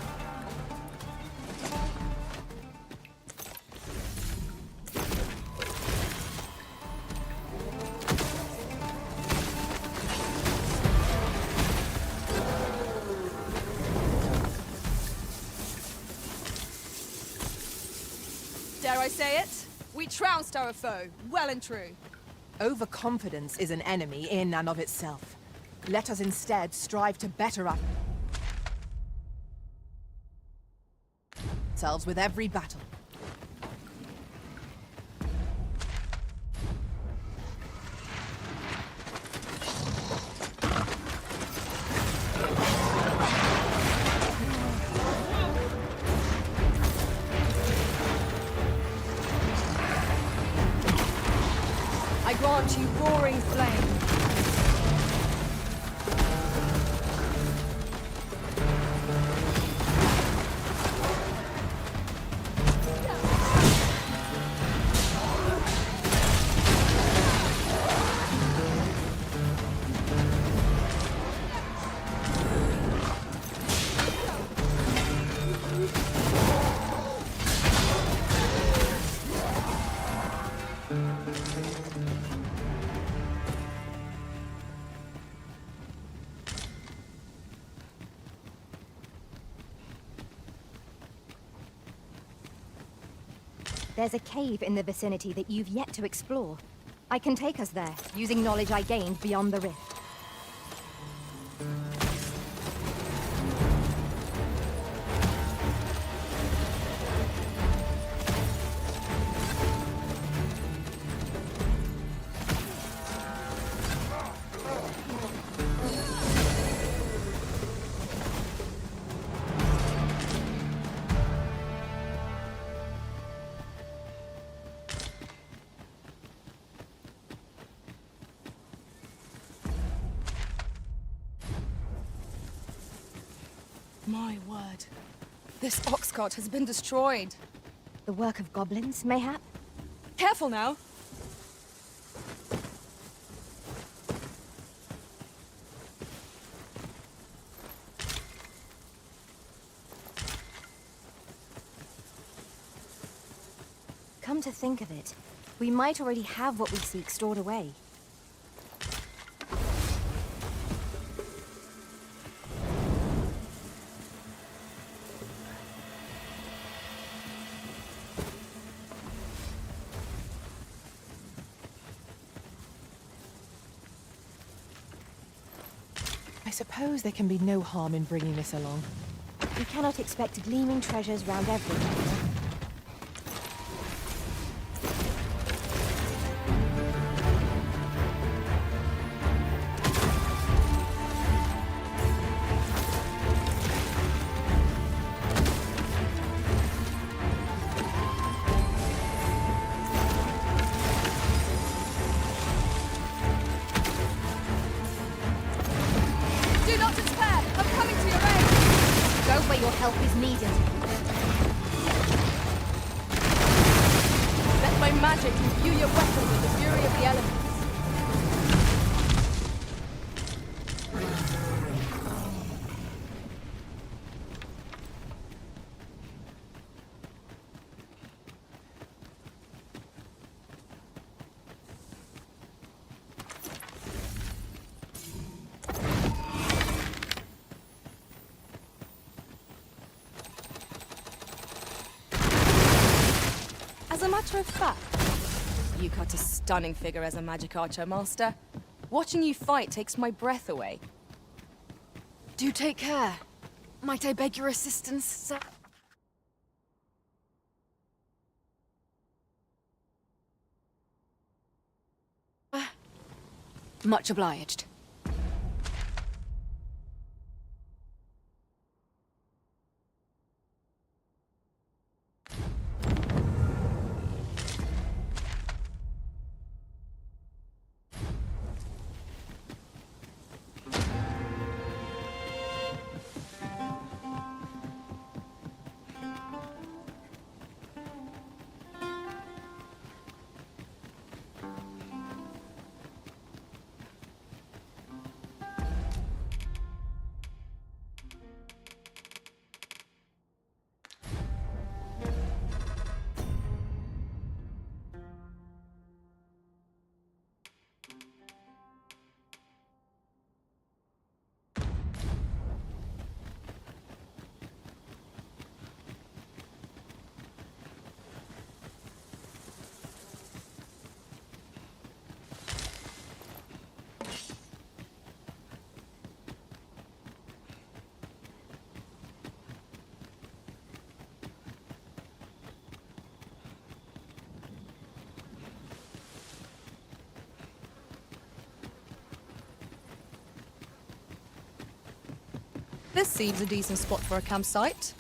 Dare I say it? We trounced our foe, well and true. Overconfidence is an enemy in and of itself. Let us instead strive to better ourselves with every battle. I grant you roaring flame. There's a cave in the vicinity that you've yet to explore. I can take us there, using knowledge I gained beyond the rift. My word. This ox cart has been destroyed. The work of goblins, mayhap? Careful now! Come to think of it, we might already have what we seek stored away. I suppose there can be no harm in bringing this along. We cannot expect gleaming treasures round every corner. Where your help is needed. Let my magic imbue your weapon with the fury of the elements. As a matter of fact, you cut a stunning figure as a magic archer, Master. Watching you fight takes my breath away. Do take care. Might I beg your assistance, sir? Much obliged. This seems a decent spot for a campsite.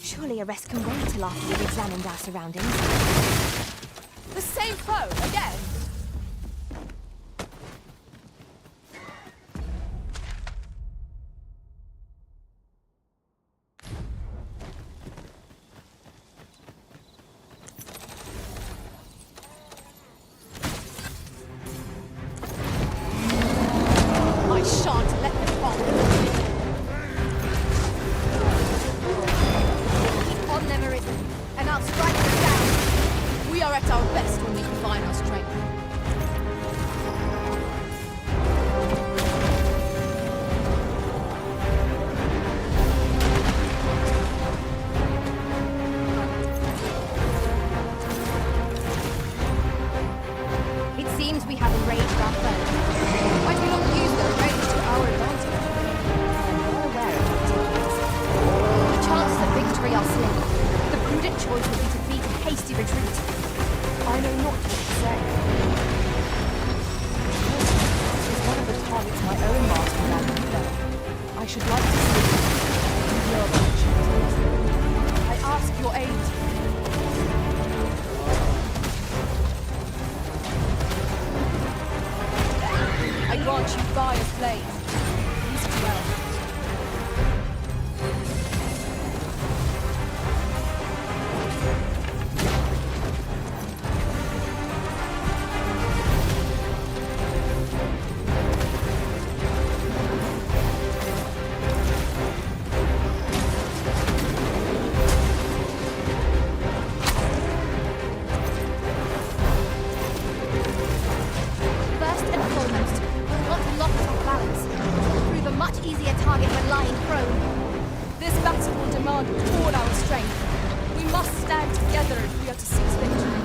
Surely a rest can wait till after we've examined our surroundings. The same foe, again? I shan't let them fall. Keep on them, Arisen, and I'll strike them down. We are at our best when we combine our strength. It seems we have enraged our foe. Why do we not use their range to our advantage? I'm well aware of the particulars. The chances of victory are slim. The prudent choice would be to beat a hasty retreat. I know not what to say. This is one of the targets my own master ran there. I should like to see your opportunities. I ask your aid. I grant you fire's blaze. Use it well. First and foremost, we'll not lock it off balance. It'll prove a much easier target when lying prone. This battle will demand all our strength. We must stand together if we are to seize victory.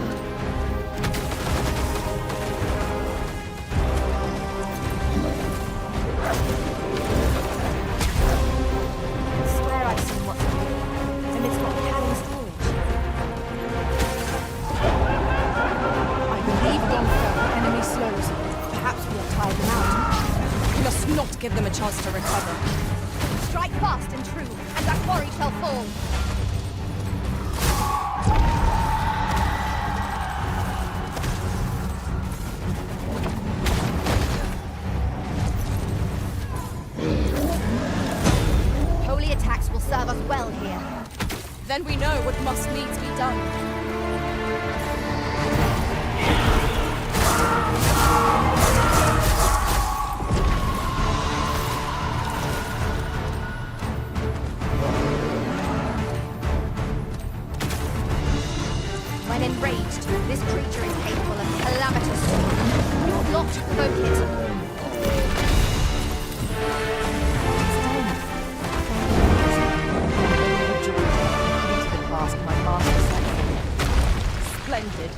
I swear I've seen what's happening, and it's what we had in storage. I believe one foe the enemy slows. Perhaps we have tired them out. We must not give them a chance to recover. Strike fast and true, and our quarry shall fall. Holy attacks will serve us well here. Then we know what must needs be done. When enraged, this creature is capable of calamitous storm. You're not to provoke it. My master said. Splendid.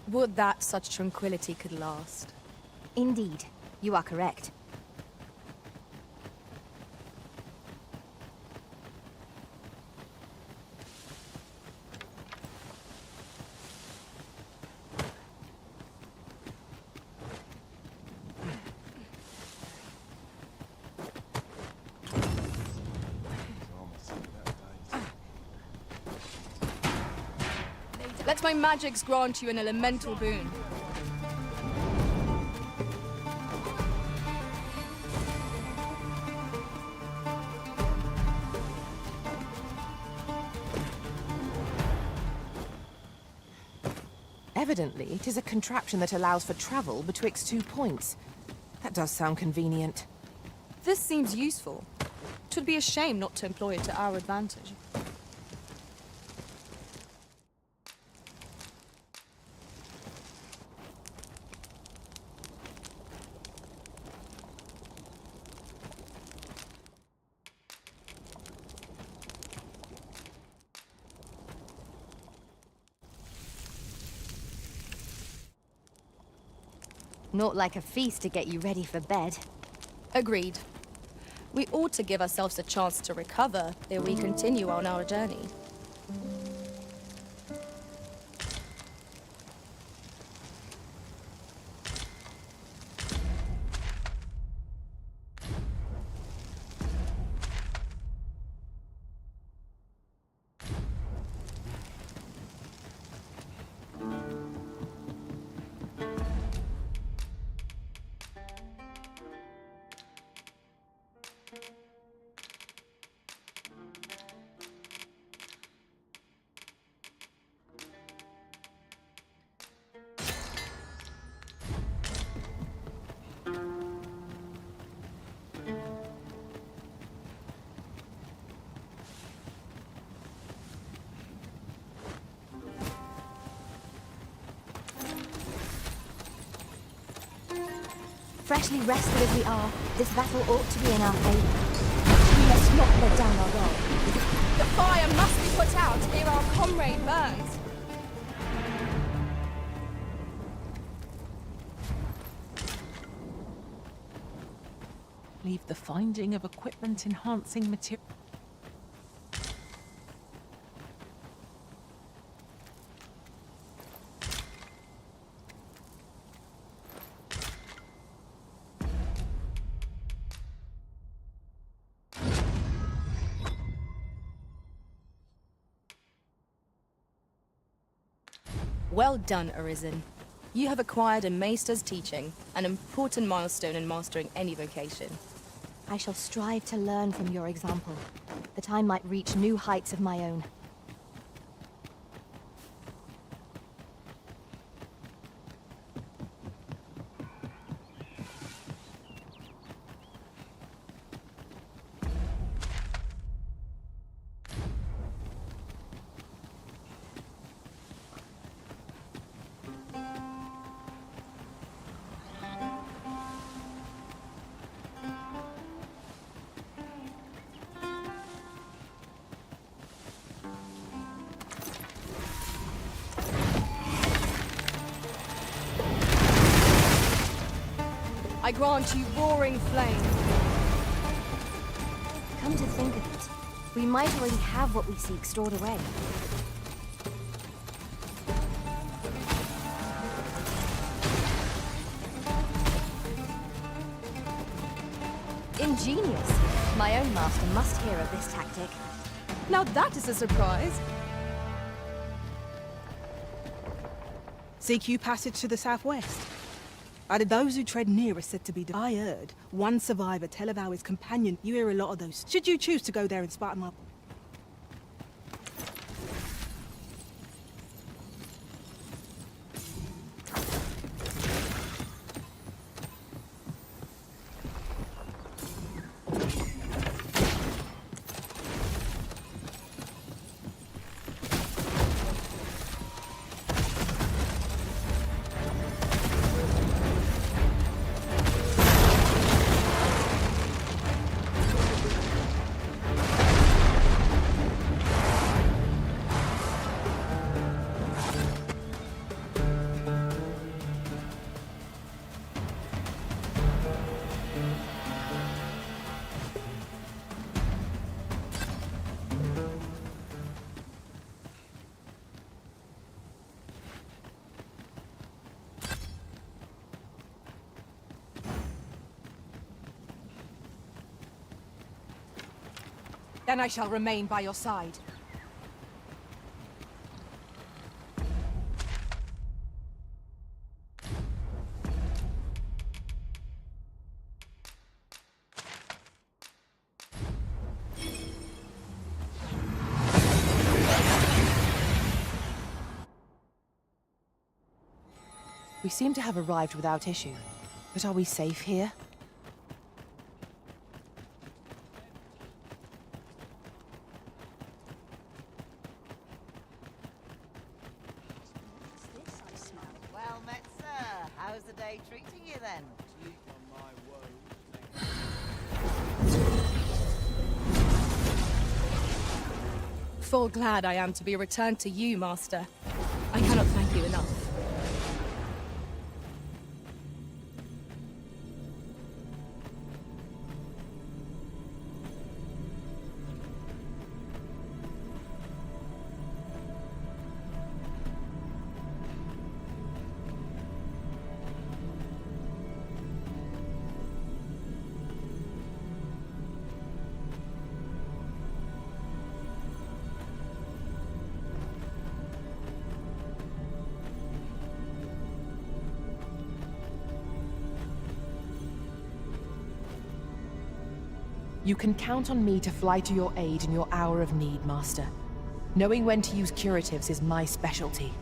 Would that such tranquility could last. Indeed, you are correct. Let my magics grant you an elemental boon. Evidently, it is a contraption that allows for travel betwixt 2 points. That does sound convenient. This seems useful. 'Twould be a shame not to employ it to our advantage. Not like a feast to get you ready for bed. Agreed. We ought to give ourselves a chance to recover ere we continue on our journey. Freshly rested as we are, this battle ought to be in our favor. We must not let down our guard. The fire must be put out ere our comrade burns. Leave the finding of equipment-enhancing material. Well done, Arisenin. You have acquired a maester's teaching, an important milestone in mastering any vocation. I shall strive to learn from your example, that I might reach new heights of my own. I grant you roaring flame. Come to think of it, we might already have what we seek stored away. Ingenious. My own master must hear of this tactic. Now that is a surprise. Seek you passage to the southwest. Out of those who tread near are said to be... I heard one survivor tell of how his companion... You hear a lot of those. Should you choose to go there and spot him up? Then I shall remain by your side. We seem to have arrived without issue. But are we safe here? Well met, sir. How's the day treating you then? Full glad I am to be returned to you, Master. I cannot thank you enough. You can count on me to fly to your aid in your hour of need, Master. Knowing when to use curatives is my specialty.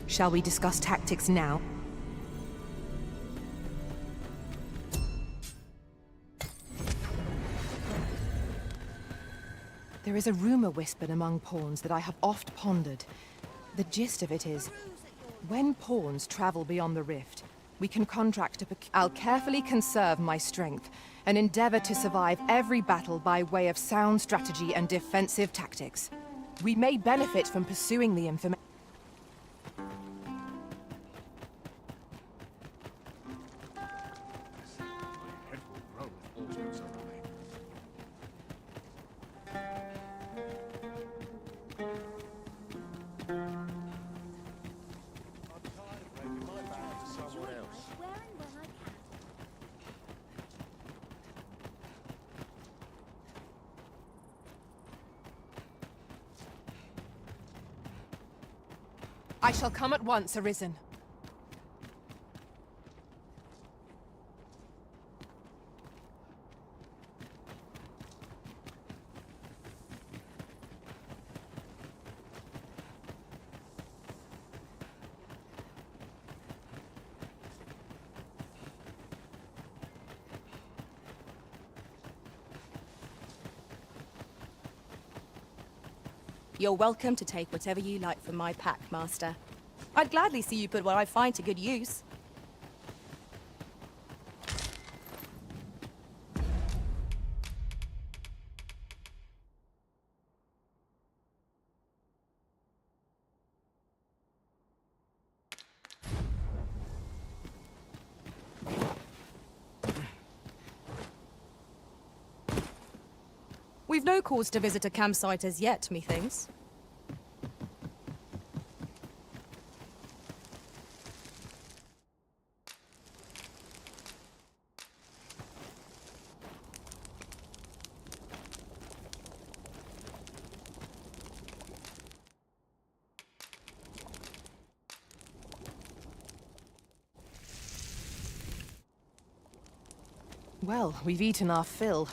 Shall we discuss tactics now? There is a rumor whispered among pawns that I have oft pondered. The gist of it is, when pawns travel beyond the rift, we can contract I'll carefully conserve my strength and endeavor to survive every battle by way of sound strategy and defensive tactics. We may benefit from pursuing the information. I shall come at once, Arisen. You're welcome to take whatever you like from my pack, Master. I'd gladly see you put what I find to good use. We've no cause to visit a campsite as yet, methinks. Well, we've eaten our fill.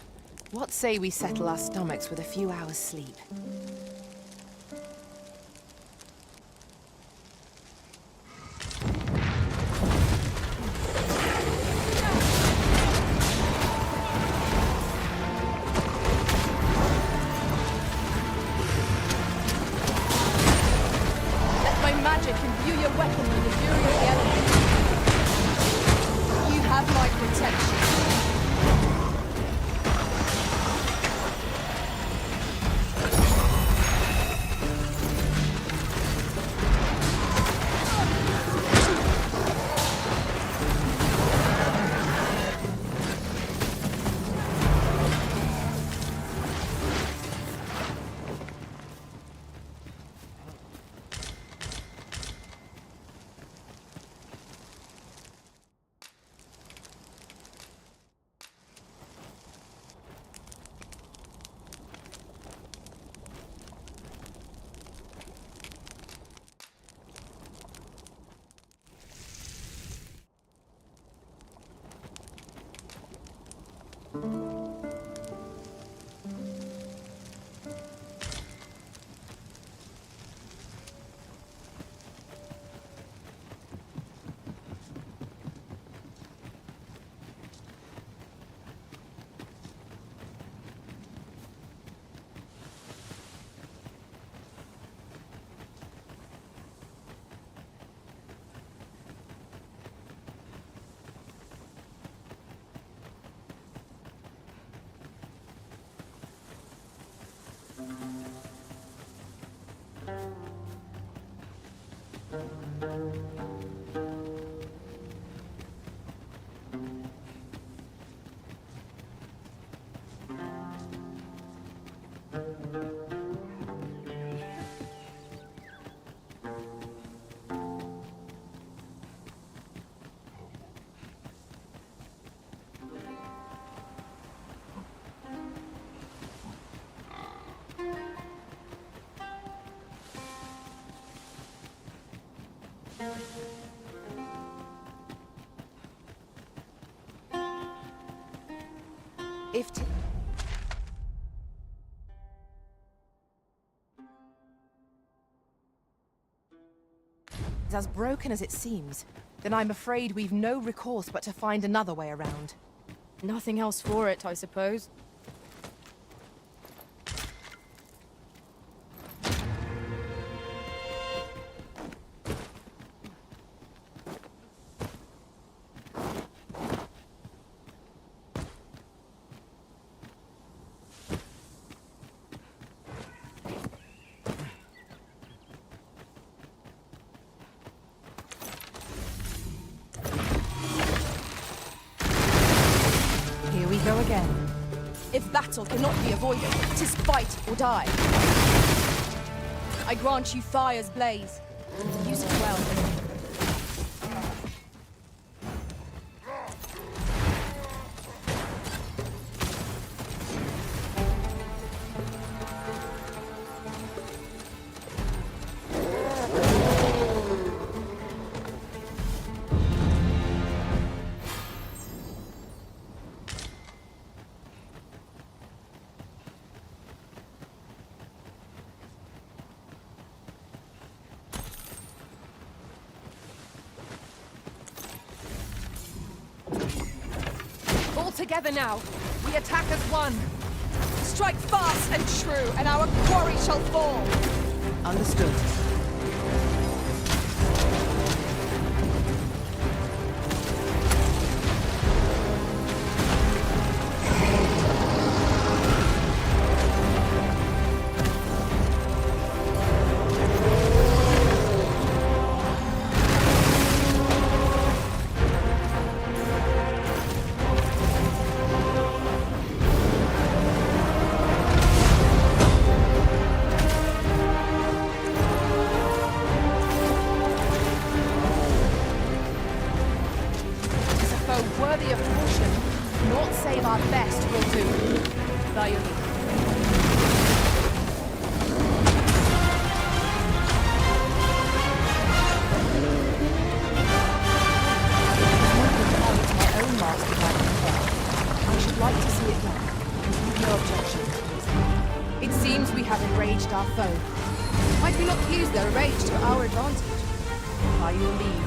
What say we settle our stomachs with a few hours' sleep? Let my magic imbue your weapon with the fury of the elements. You have my protection. If is as broken as it seems, then I'm afraid we've no recourse but to find another way around. Nothing else for it, I suppose. Here we go again. If battle cannot be avoided, 'tis fight or die. I grant you fire's blaze. Use it well. All together now. We attack as one. Strike fast and true, and our quarry shall fall. Understood. Worthy of caution, naught save our best will do. Thy lead. My own master by I should like to see it done. No objection. It seems we have enraged our foe. Might we not use their rage to our advantage? By your leave.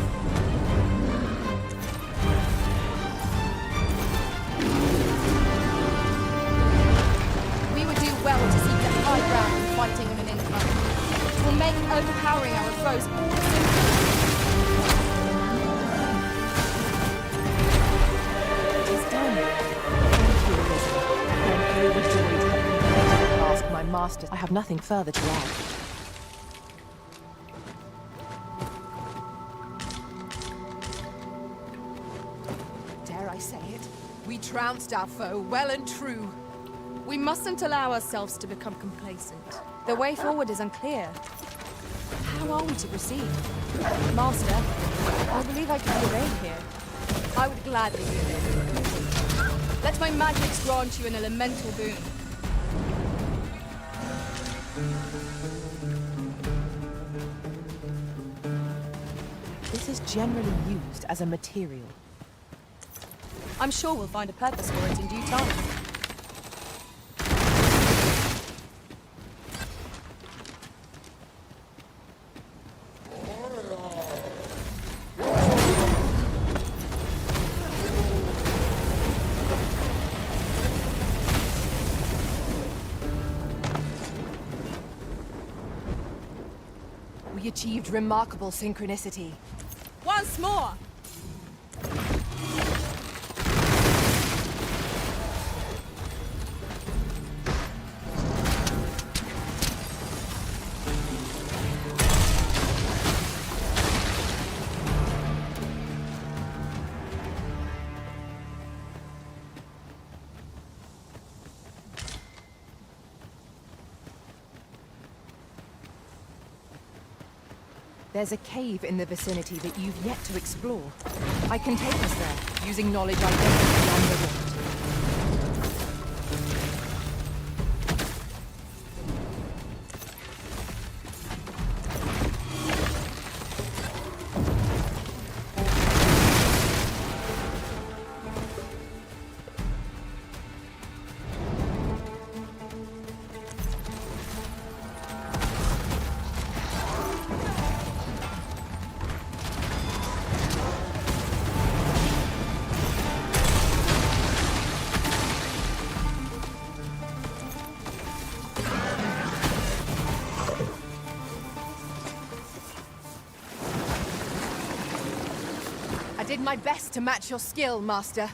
Well to seek the high ground in fighting in an incline. It will make overpowering our foes all the simpler. It is done. Thank you, Elizabeth. When you wish to wait, ask my master. I have nothing further to add. Dare I say it? We trounced our foe well and true. We mustn't allow ourselves to become complacent. The way forward is unclear. How are we to proceed? Master, I believe I can be of aid here. I would gladly be of aid. Let my magics grant you an elemental boon. This is generally used as a material. I'm sure we'll find a purpose for it in due time. We achieved remarkable synchronicity. Once more! There's a cave in the vicinity that you've yet to explore. I can take us there, using knowledge I gained beyond the rift. my best to match your skill, Master.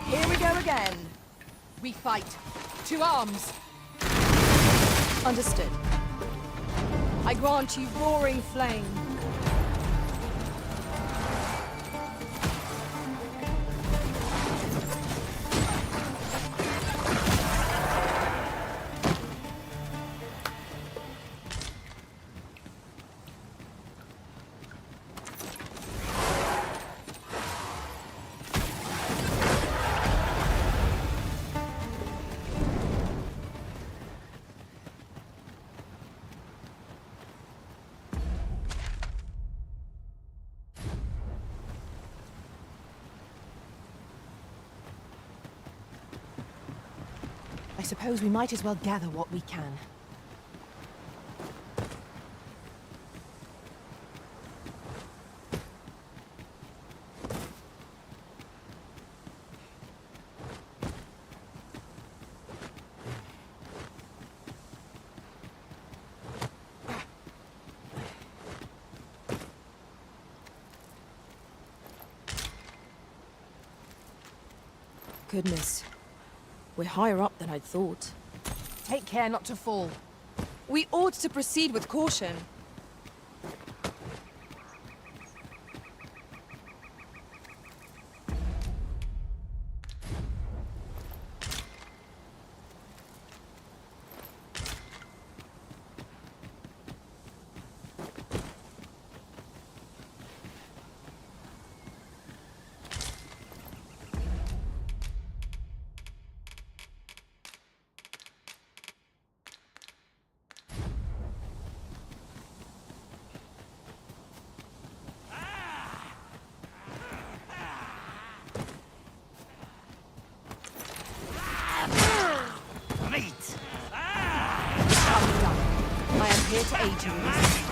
Here we go again. We fight. To arms. Understood. I grant you roaring flame. I suppose we might as well gather what we can. Goodness. We're higher up than I'd thought. Take care not to fall. We ought to proceed with caution. I am here to aid you in this.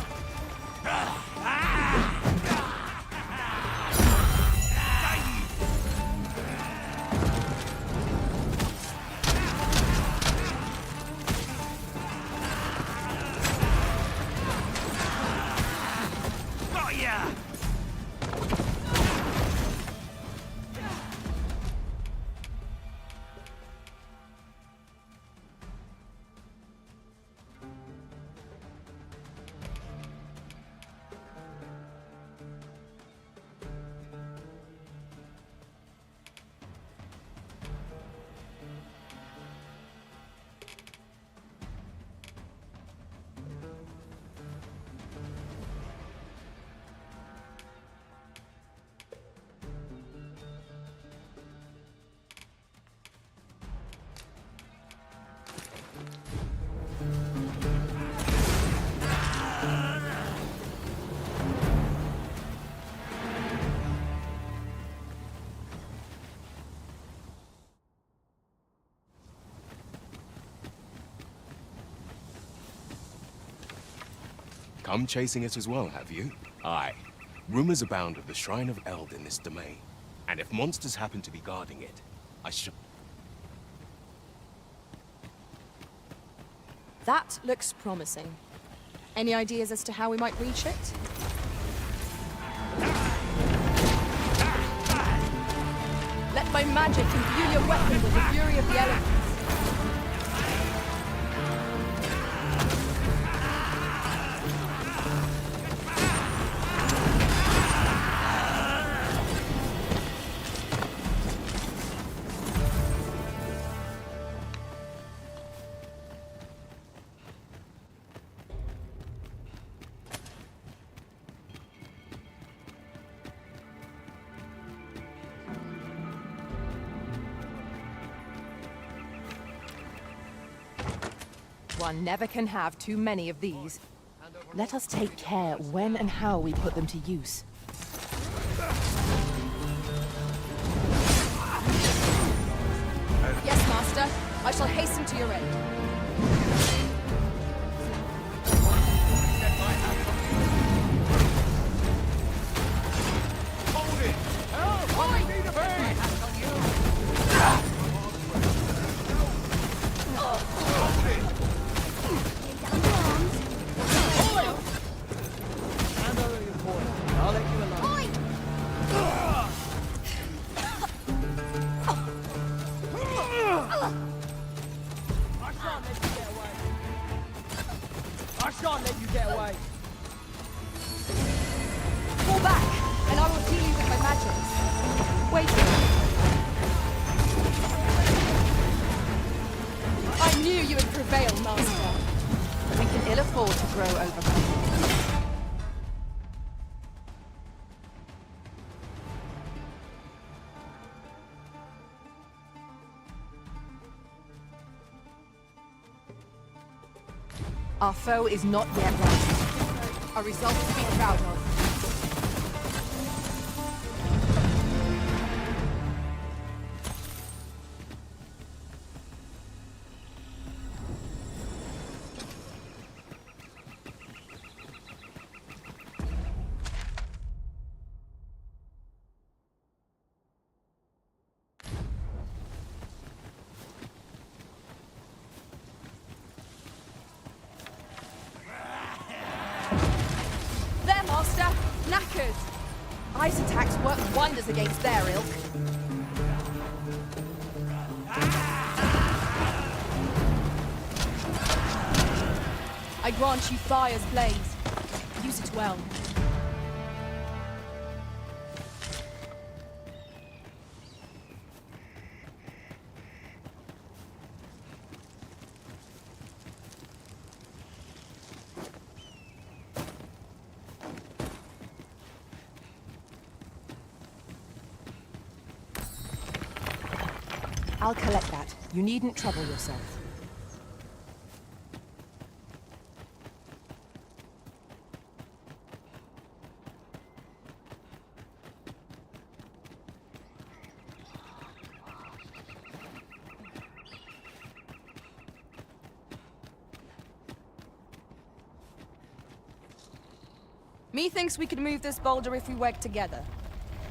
Come chasing us as well, have you? Aye. Rumors abound of the Shrine of Eld in this domain. And if monsters happen to be guarding it, I shall... That looks promising. Any ideas as to how we might reach it? Let my magic imbue your weapon with the fury of the elements. One never can have too many of these. Let us take care when and how we put them to use. shall hasten to your aid. Hold it! Help! I need a hand! Hold it! Hand over your boy. I'll let you alone. I shan't let you get away. Fall back, and I will heal you with my magic. Wait. I knew you would prevail, Master. We can ill afford to grow overconfident. Our foe is not yet rising. A result to be proud of. There, Master! Knackered! Ice attacks work wonders against their ilk. I grant you fire's blaze. Use it well. I'll collect that. You needn't trouble yourself. Methinks we could move this boulder if we work together.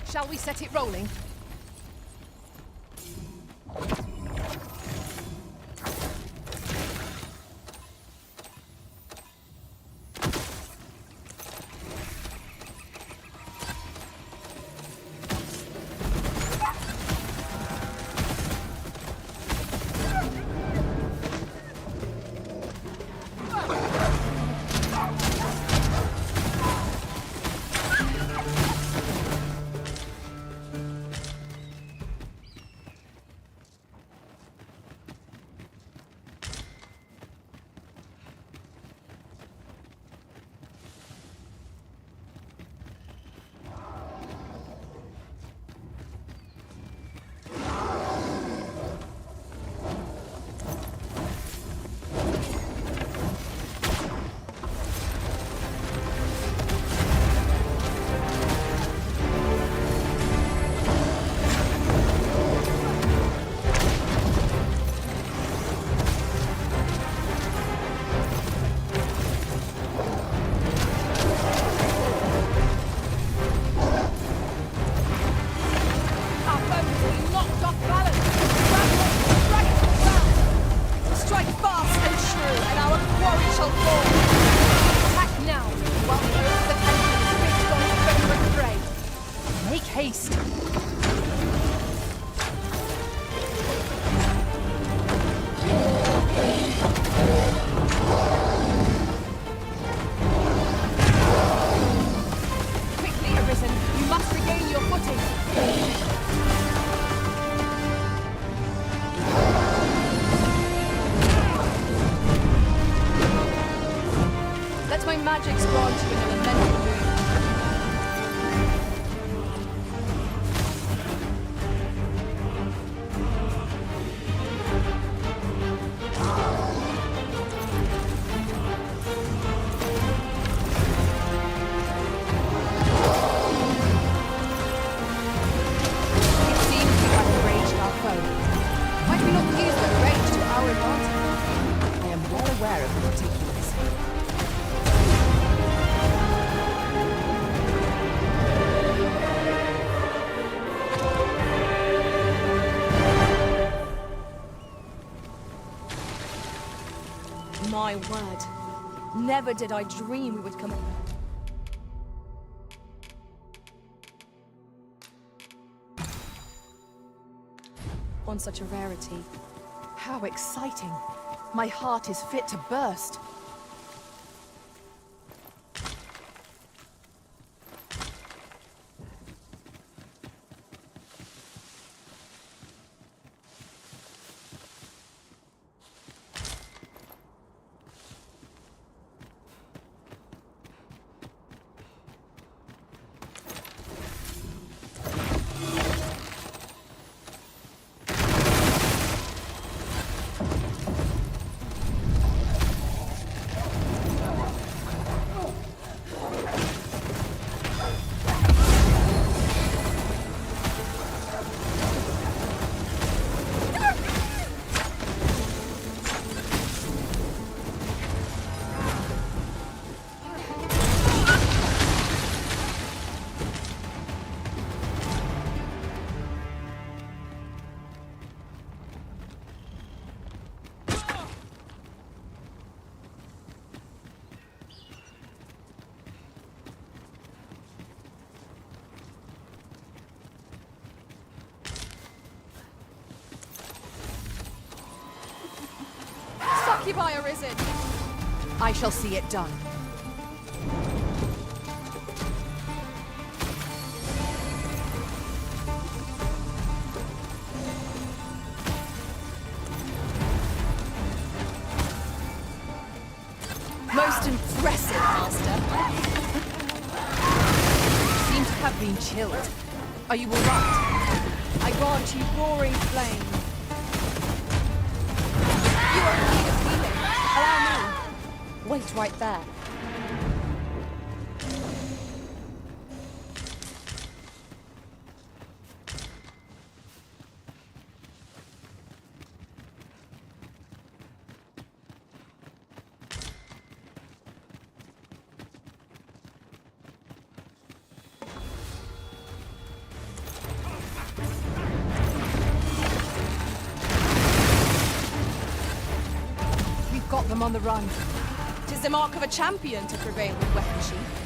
Shall we set it rolling? terribly ridiculous. My word. Never did I dream we would come on such a rarity. How exciting. My heart is fit to burst. Succubi arisen! I shall see it done. Most impressive, Master. Seem to have been chilled. Are you all right? I grant you roaring flame. You are in need of healing. Allow me. Wait right there. Got them on the run. 'Tis the mark of a champion to prevail with weapon sheath.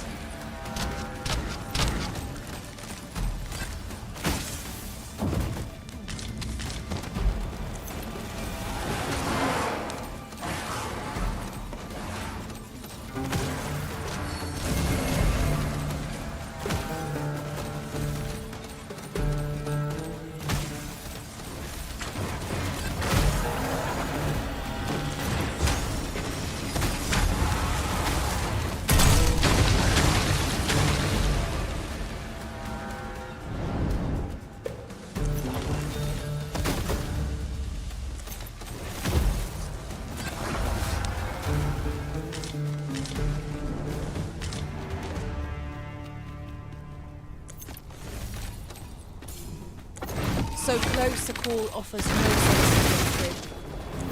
So close a call offers no sense.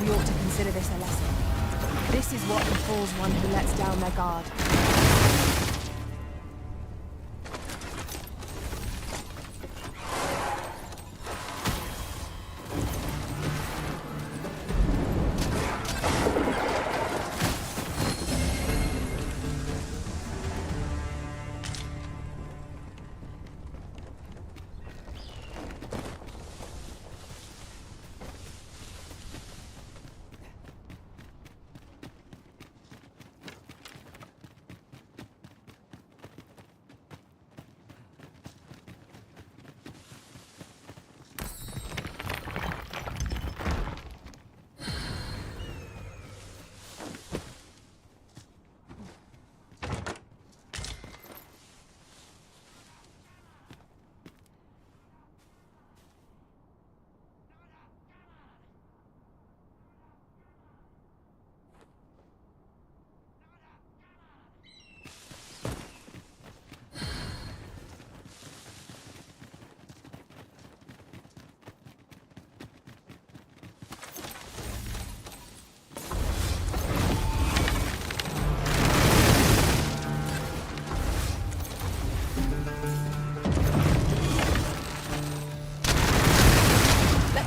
We ought to consider this a lesson. This is what befalls one who lets down their guard.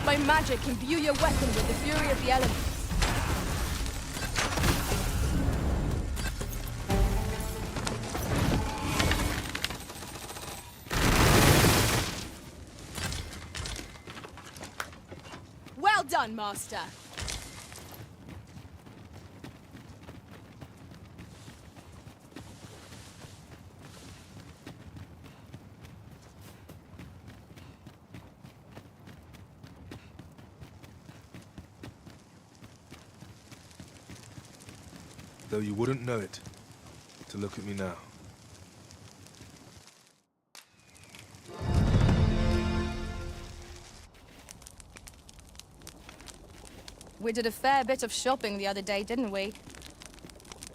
My magic imbue your weapon with the fury of the elements. Well done, Master. Though you wouldn't know it, to look at me now. We did a fair bit of shopping the other day, didn't we?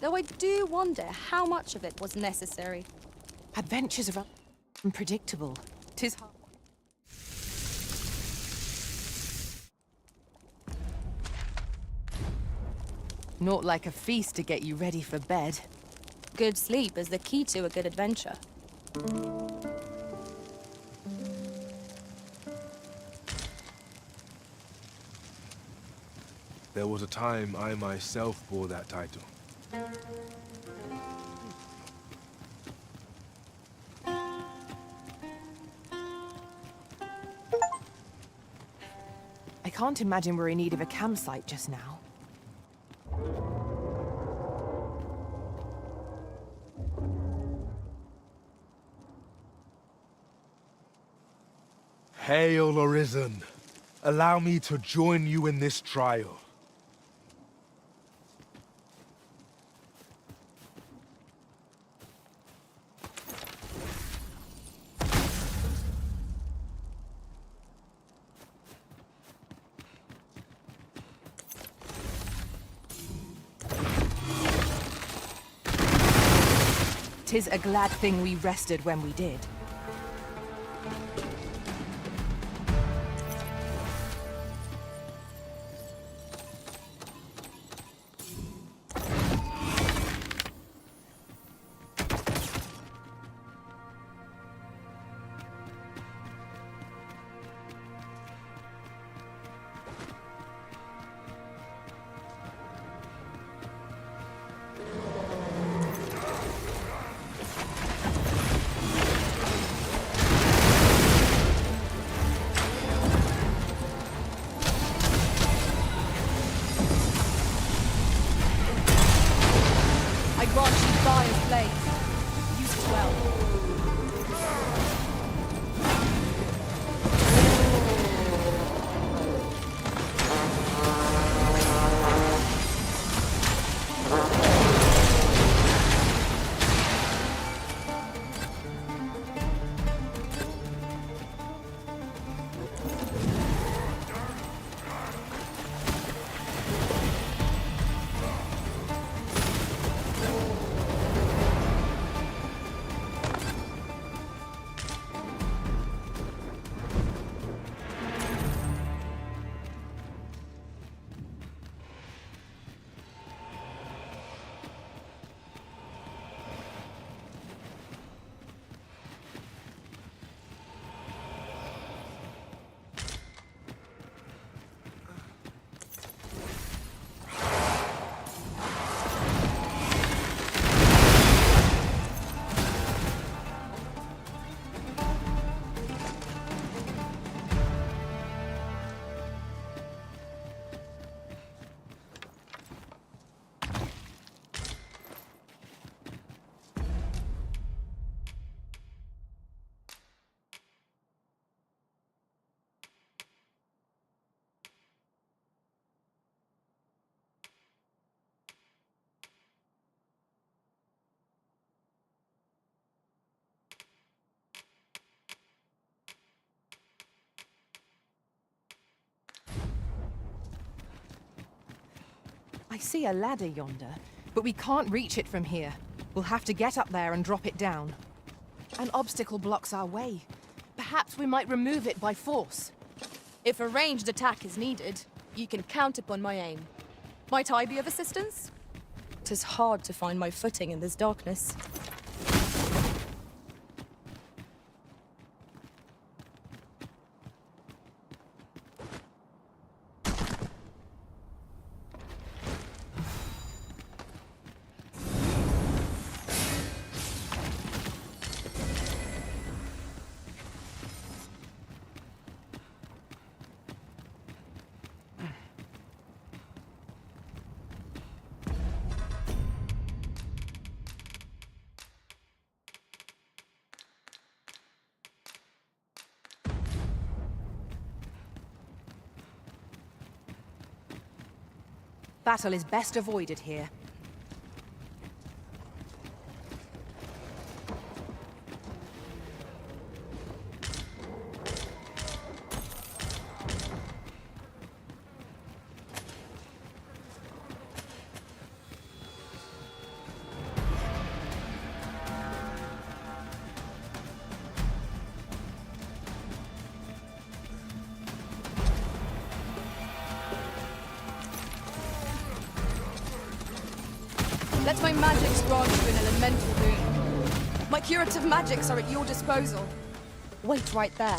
Though I do wonder how much of it was necessary. Adventures are unpredictable. 'Tis hard. Not like a feast to get you ready for bed. Good sleep is the key to a good adventure. There was a time I myself bore that title. I can't imagine we're in need of a campsite just now. Hail, Arisen! Allow me to join you in this trial. Tis a glad thing we rested when we did. I see a ladder yonder, but we can't reach it from here. We'll have to get up there and drop it down. An obstacle blocks our way. Perhaps we might remove it by force. If a ranged attack is needed, you can count upon my aim. Might I be of assistance? 'Tis hard to find my footing in this darkness. Battle is best avoided here. Let my magics grant you an elemental boon. My curative magics are at your disposal. Wait right there.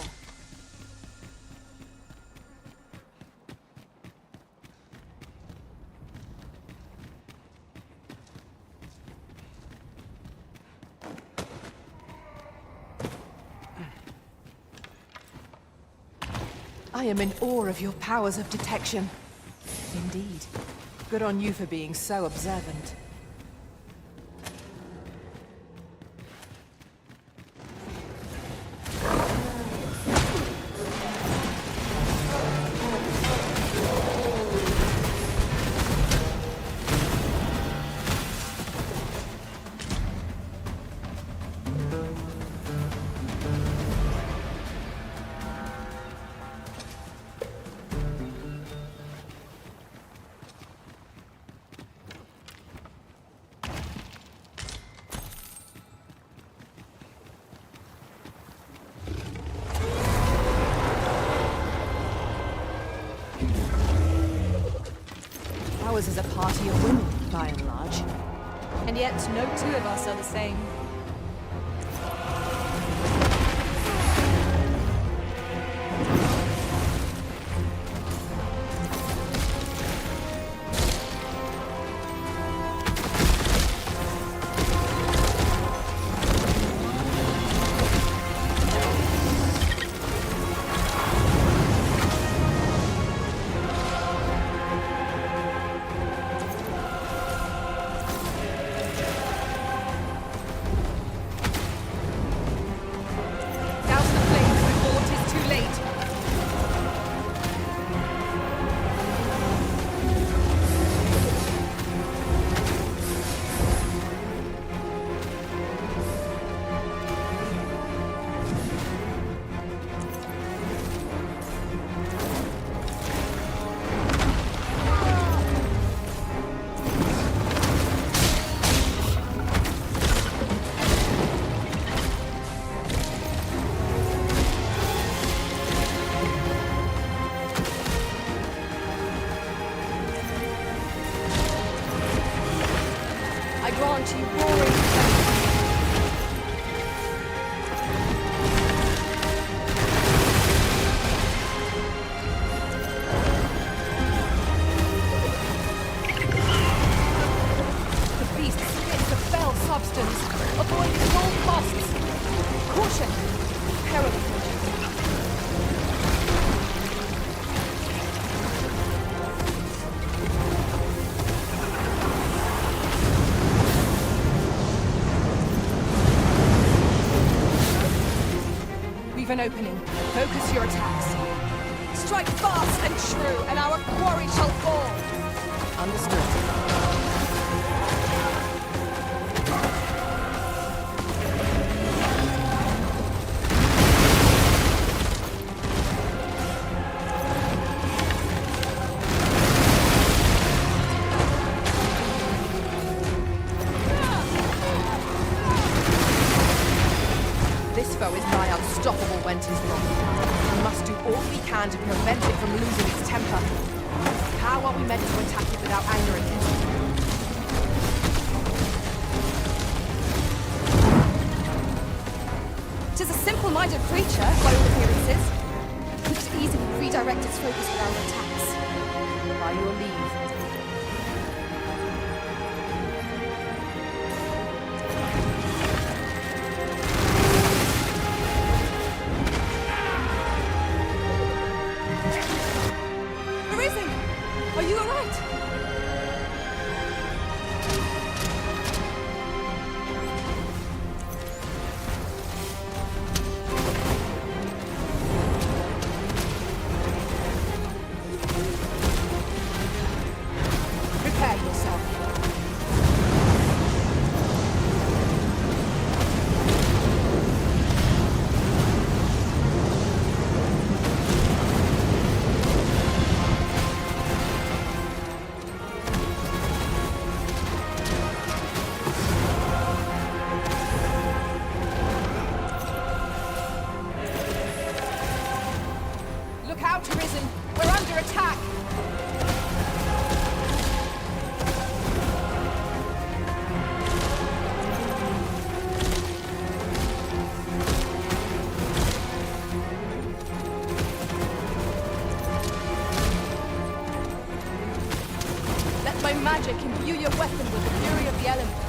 I am in awe of your powers of detection. Indeed. Good on you for being so observant. Ours is a party of women, by and large. And yet, no two of us are the same. An opening. Focus your attacks. Strike fast and true, and our quarry shall fall. Understood. This foe is nigh unstoppable when 'tis wrong. We must do all we can to prevent it from losing its temper. How are we meant to attack it without angering it? Tis a simple-minded creature, by all appearances. We could easily redirect its focus with our attacks. By your leave. Are you alright? Look out, Arisen! We're under attack! Let my magic imbue your weapon with the fury of the elements.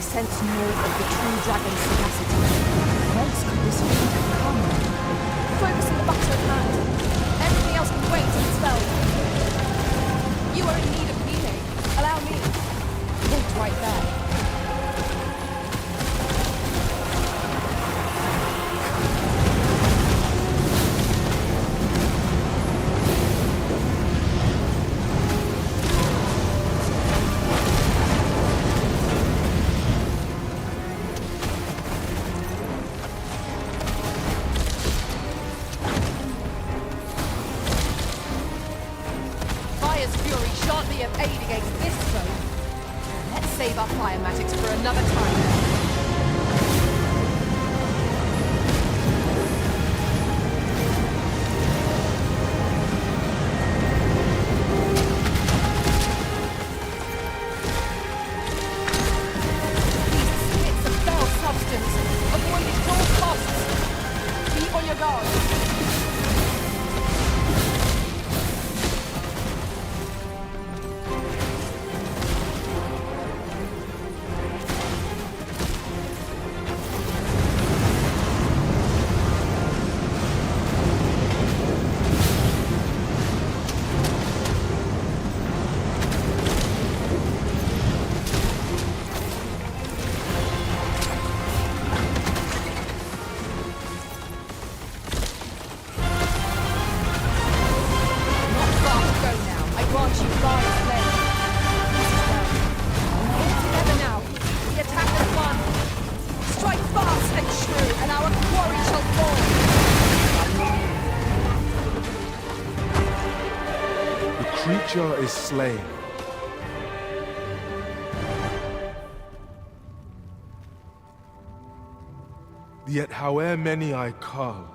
Sense more of the true dragon's sagacity. Whence could this fiend have come? Focus on the battle at hand. Everything else can wait till it's felled. You are in need of healing. Allow me. Wait right there. Save our fire magics for another time. Creature is slain. Yet howe'er many I cull,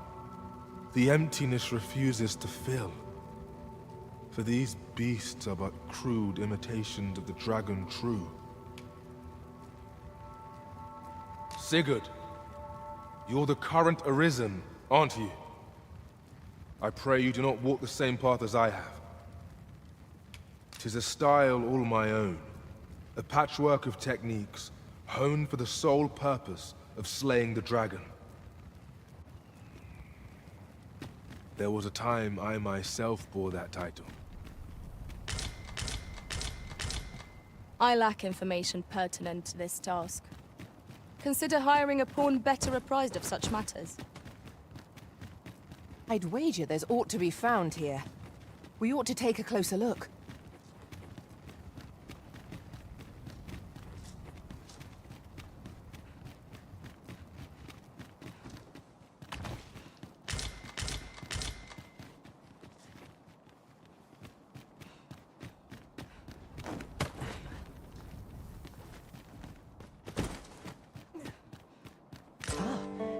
the emptiness refuses to fill. For these beasts are but crude imitations of the dragon true. Sigurd, you're the current Arisen, aren't you? I pray you do not walk the same path as I have. 'Tis a style all my own, a patchwork of techniques, honed for the sole purpose of slaying the dragon. There was a time I myself bore that title. I lack information pertinent to this task. Consider hiring a pawn better apprised of such matters. I'd wager there's aught to be found here. We ought to take a closer look.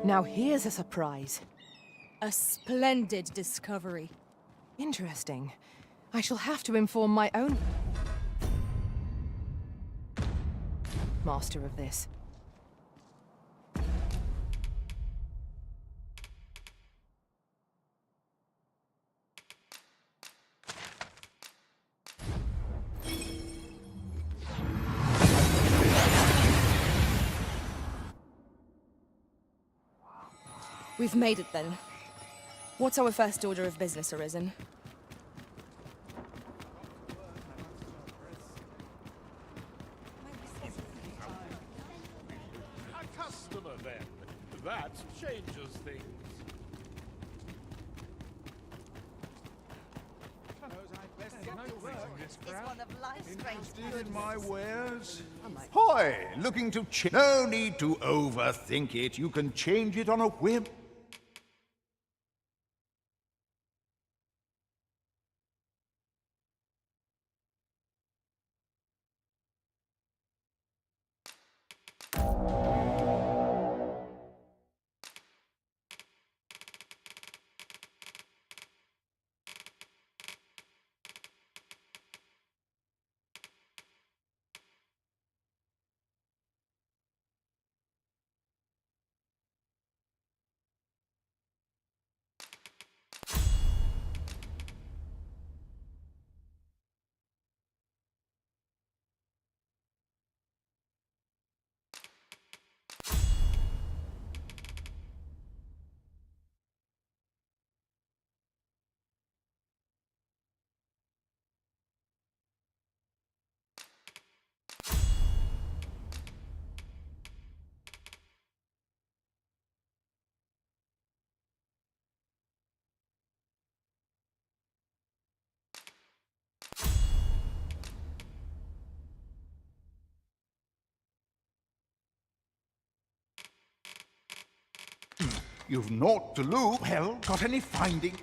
Now here's a surprise. A splendid discovery. Interesting. I shall have to inform my own master of this. We've made it then. What's our first order of business, Arisen? A customer, then. That changes things. Interested in my wares? Hoy, looking to no need to overthink it. You can change it on a whim. You've naught to lose. Well, got any finding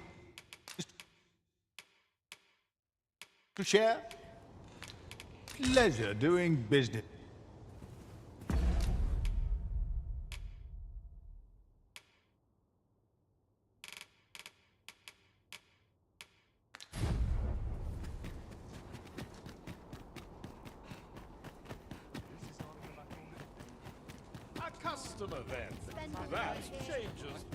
to share? Pleasure doing business. A customer, then. That changes.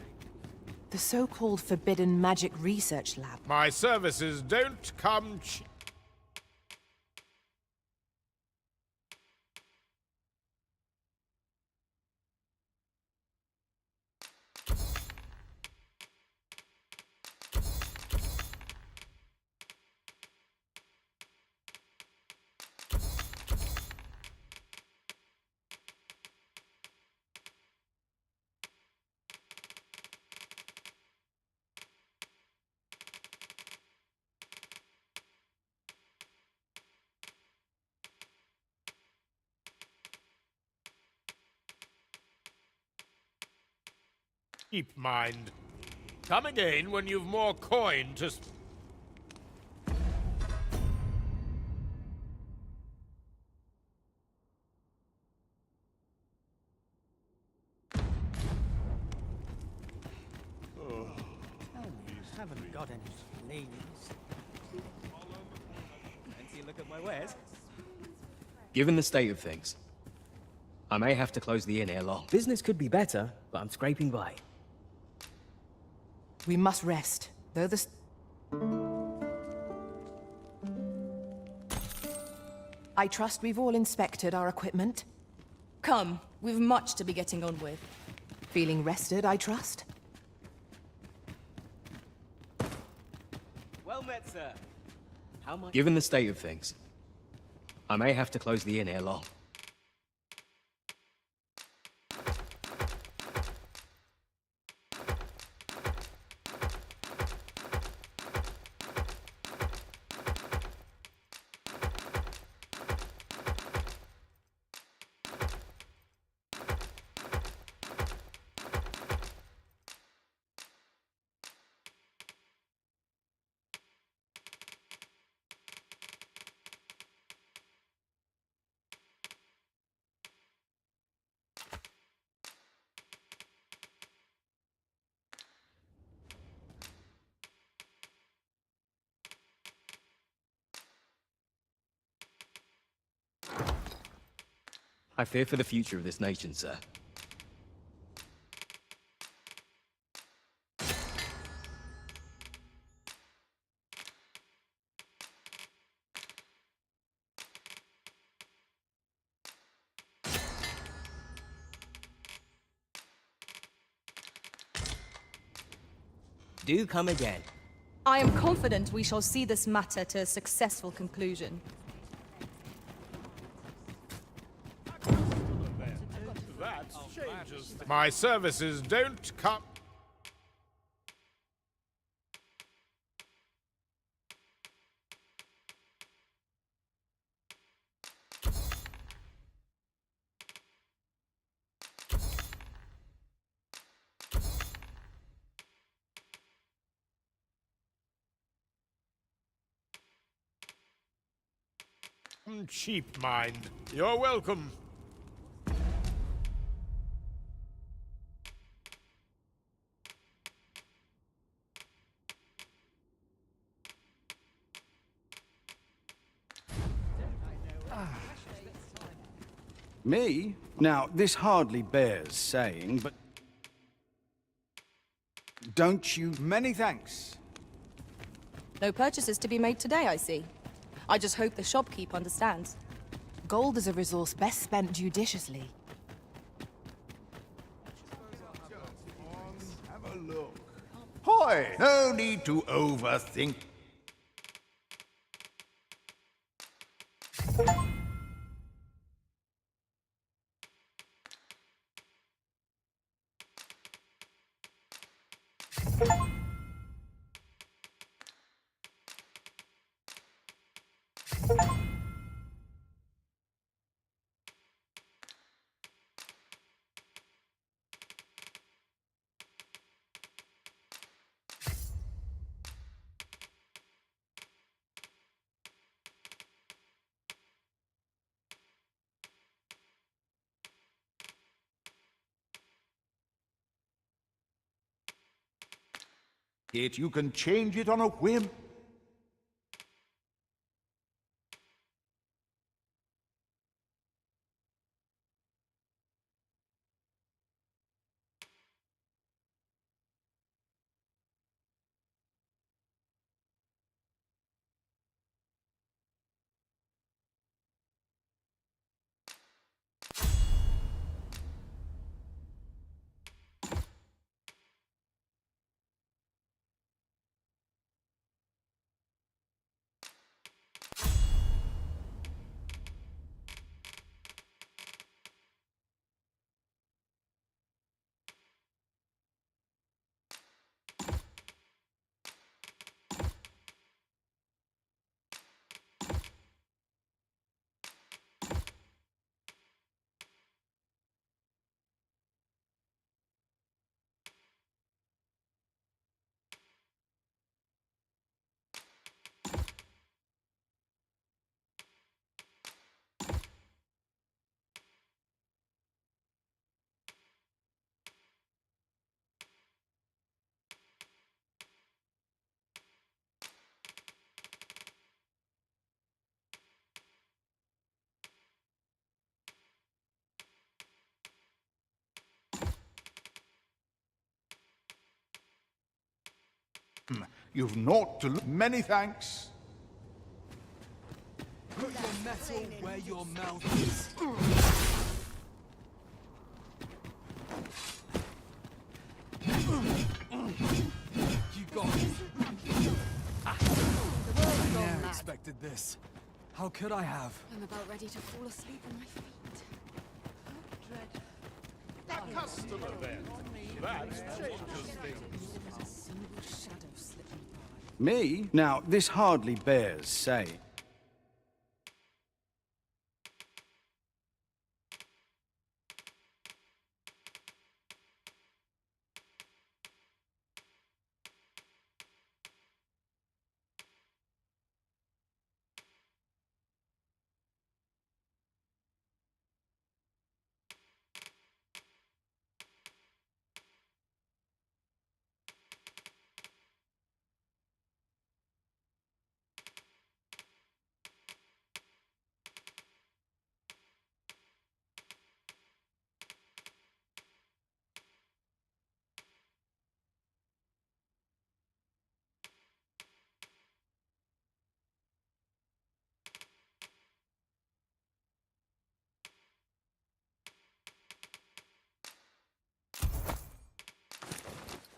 The so-called forbidden magic research lab. My services don't come cheap. Keep mind. Come again when you've more coin to... Haven't got any sleeves. Fancy a look at my wares? Given the state of things, I may have to close the inn ere long. Business could be better, but I'm scraping by. We must rest, though the... I trust we've all inspected our equipment. Come, we've much to be getting on with. Feeling rested, I trust? Well met, sir. How much? Given the state of things, I may have to close the inn ere long. I fear for the future of this nation, sir. do come again. I am confident we shall see this matter to a successful conclusion. My services don't come. Cheap mind. You're welcome. Me? Now, this hardly bears saying, but... Don't you... Many thanks. No purchases to be made today, I see. I just hope the shopkeep understands. Gold is a resource best spent judiciously. Have a look. Hoy! No need to overthink. Yet you can change it on a whim. You've naught to... Many thanks. Put your metal where your mouth is. You got it. I never expected this. How could I have? I'm about ready to fall asleep on my feet. A customer then. That changes things. Me? Now, this hardly bears saying.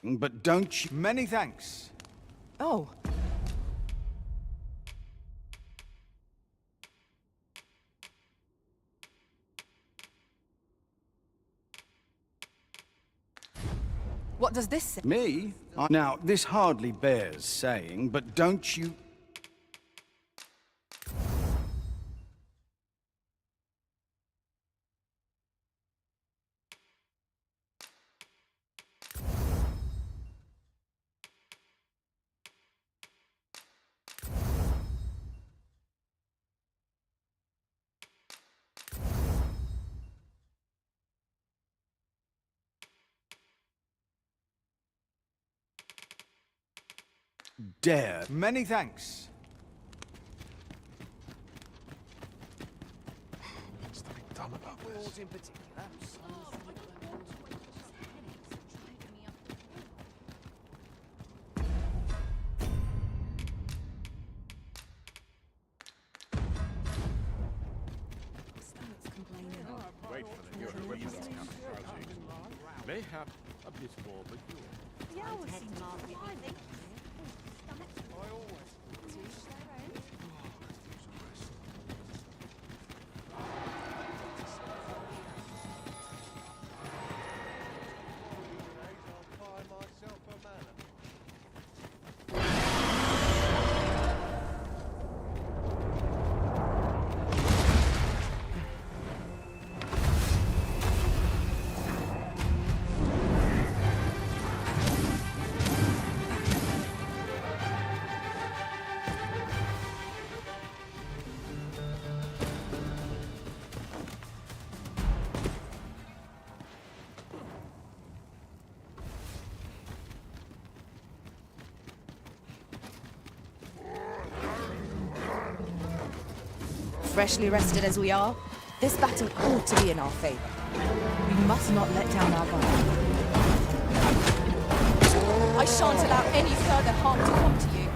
But don't you... Many thanks. Oh. What does this say? Me? Now, this hardly bears saying, but don't you... dare? Many thanks. What's the big dumb about this? In particular. Wait for the new equipment to come approaching. Mayhap a bit more mature. Freshly rested as we are, this battle ought to be in our favor. We must not let down our guard. I shan't allow any further harm to come to you.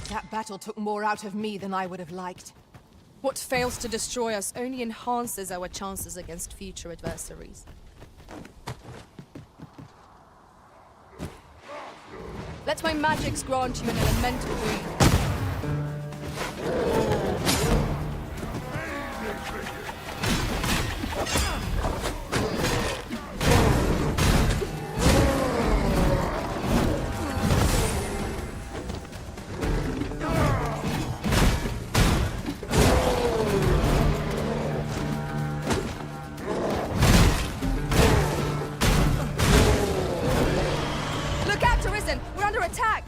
That battle took more out of me than I would have liked. What fails to destroy us only enhances our chances against future adversaries. Let my magics grant you an elemental boon. We're under attack!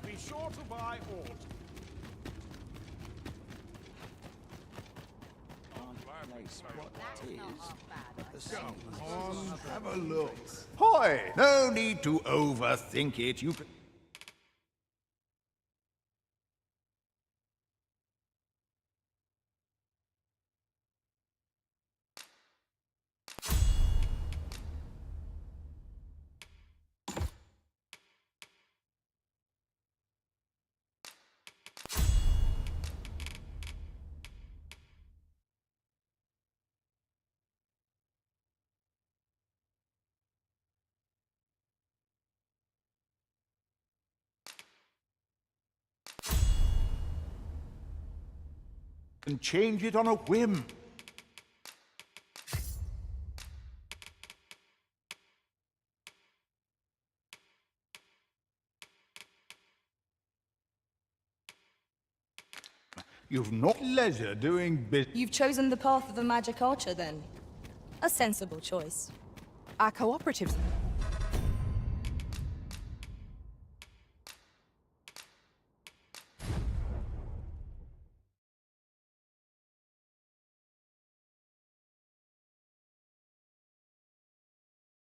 but be sure to buy aught. Come on, have a look. Hoy! No need to overthink it. You can... can change it on a whim. You've not leisure doing business. You've chosen the path of the magic archer, then. A sensible choice. Our cooperatives...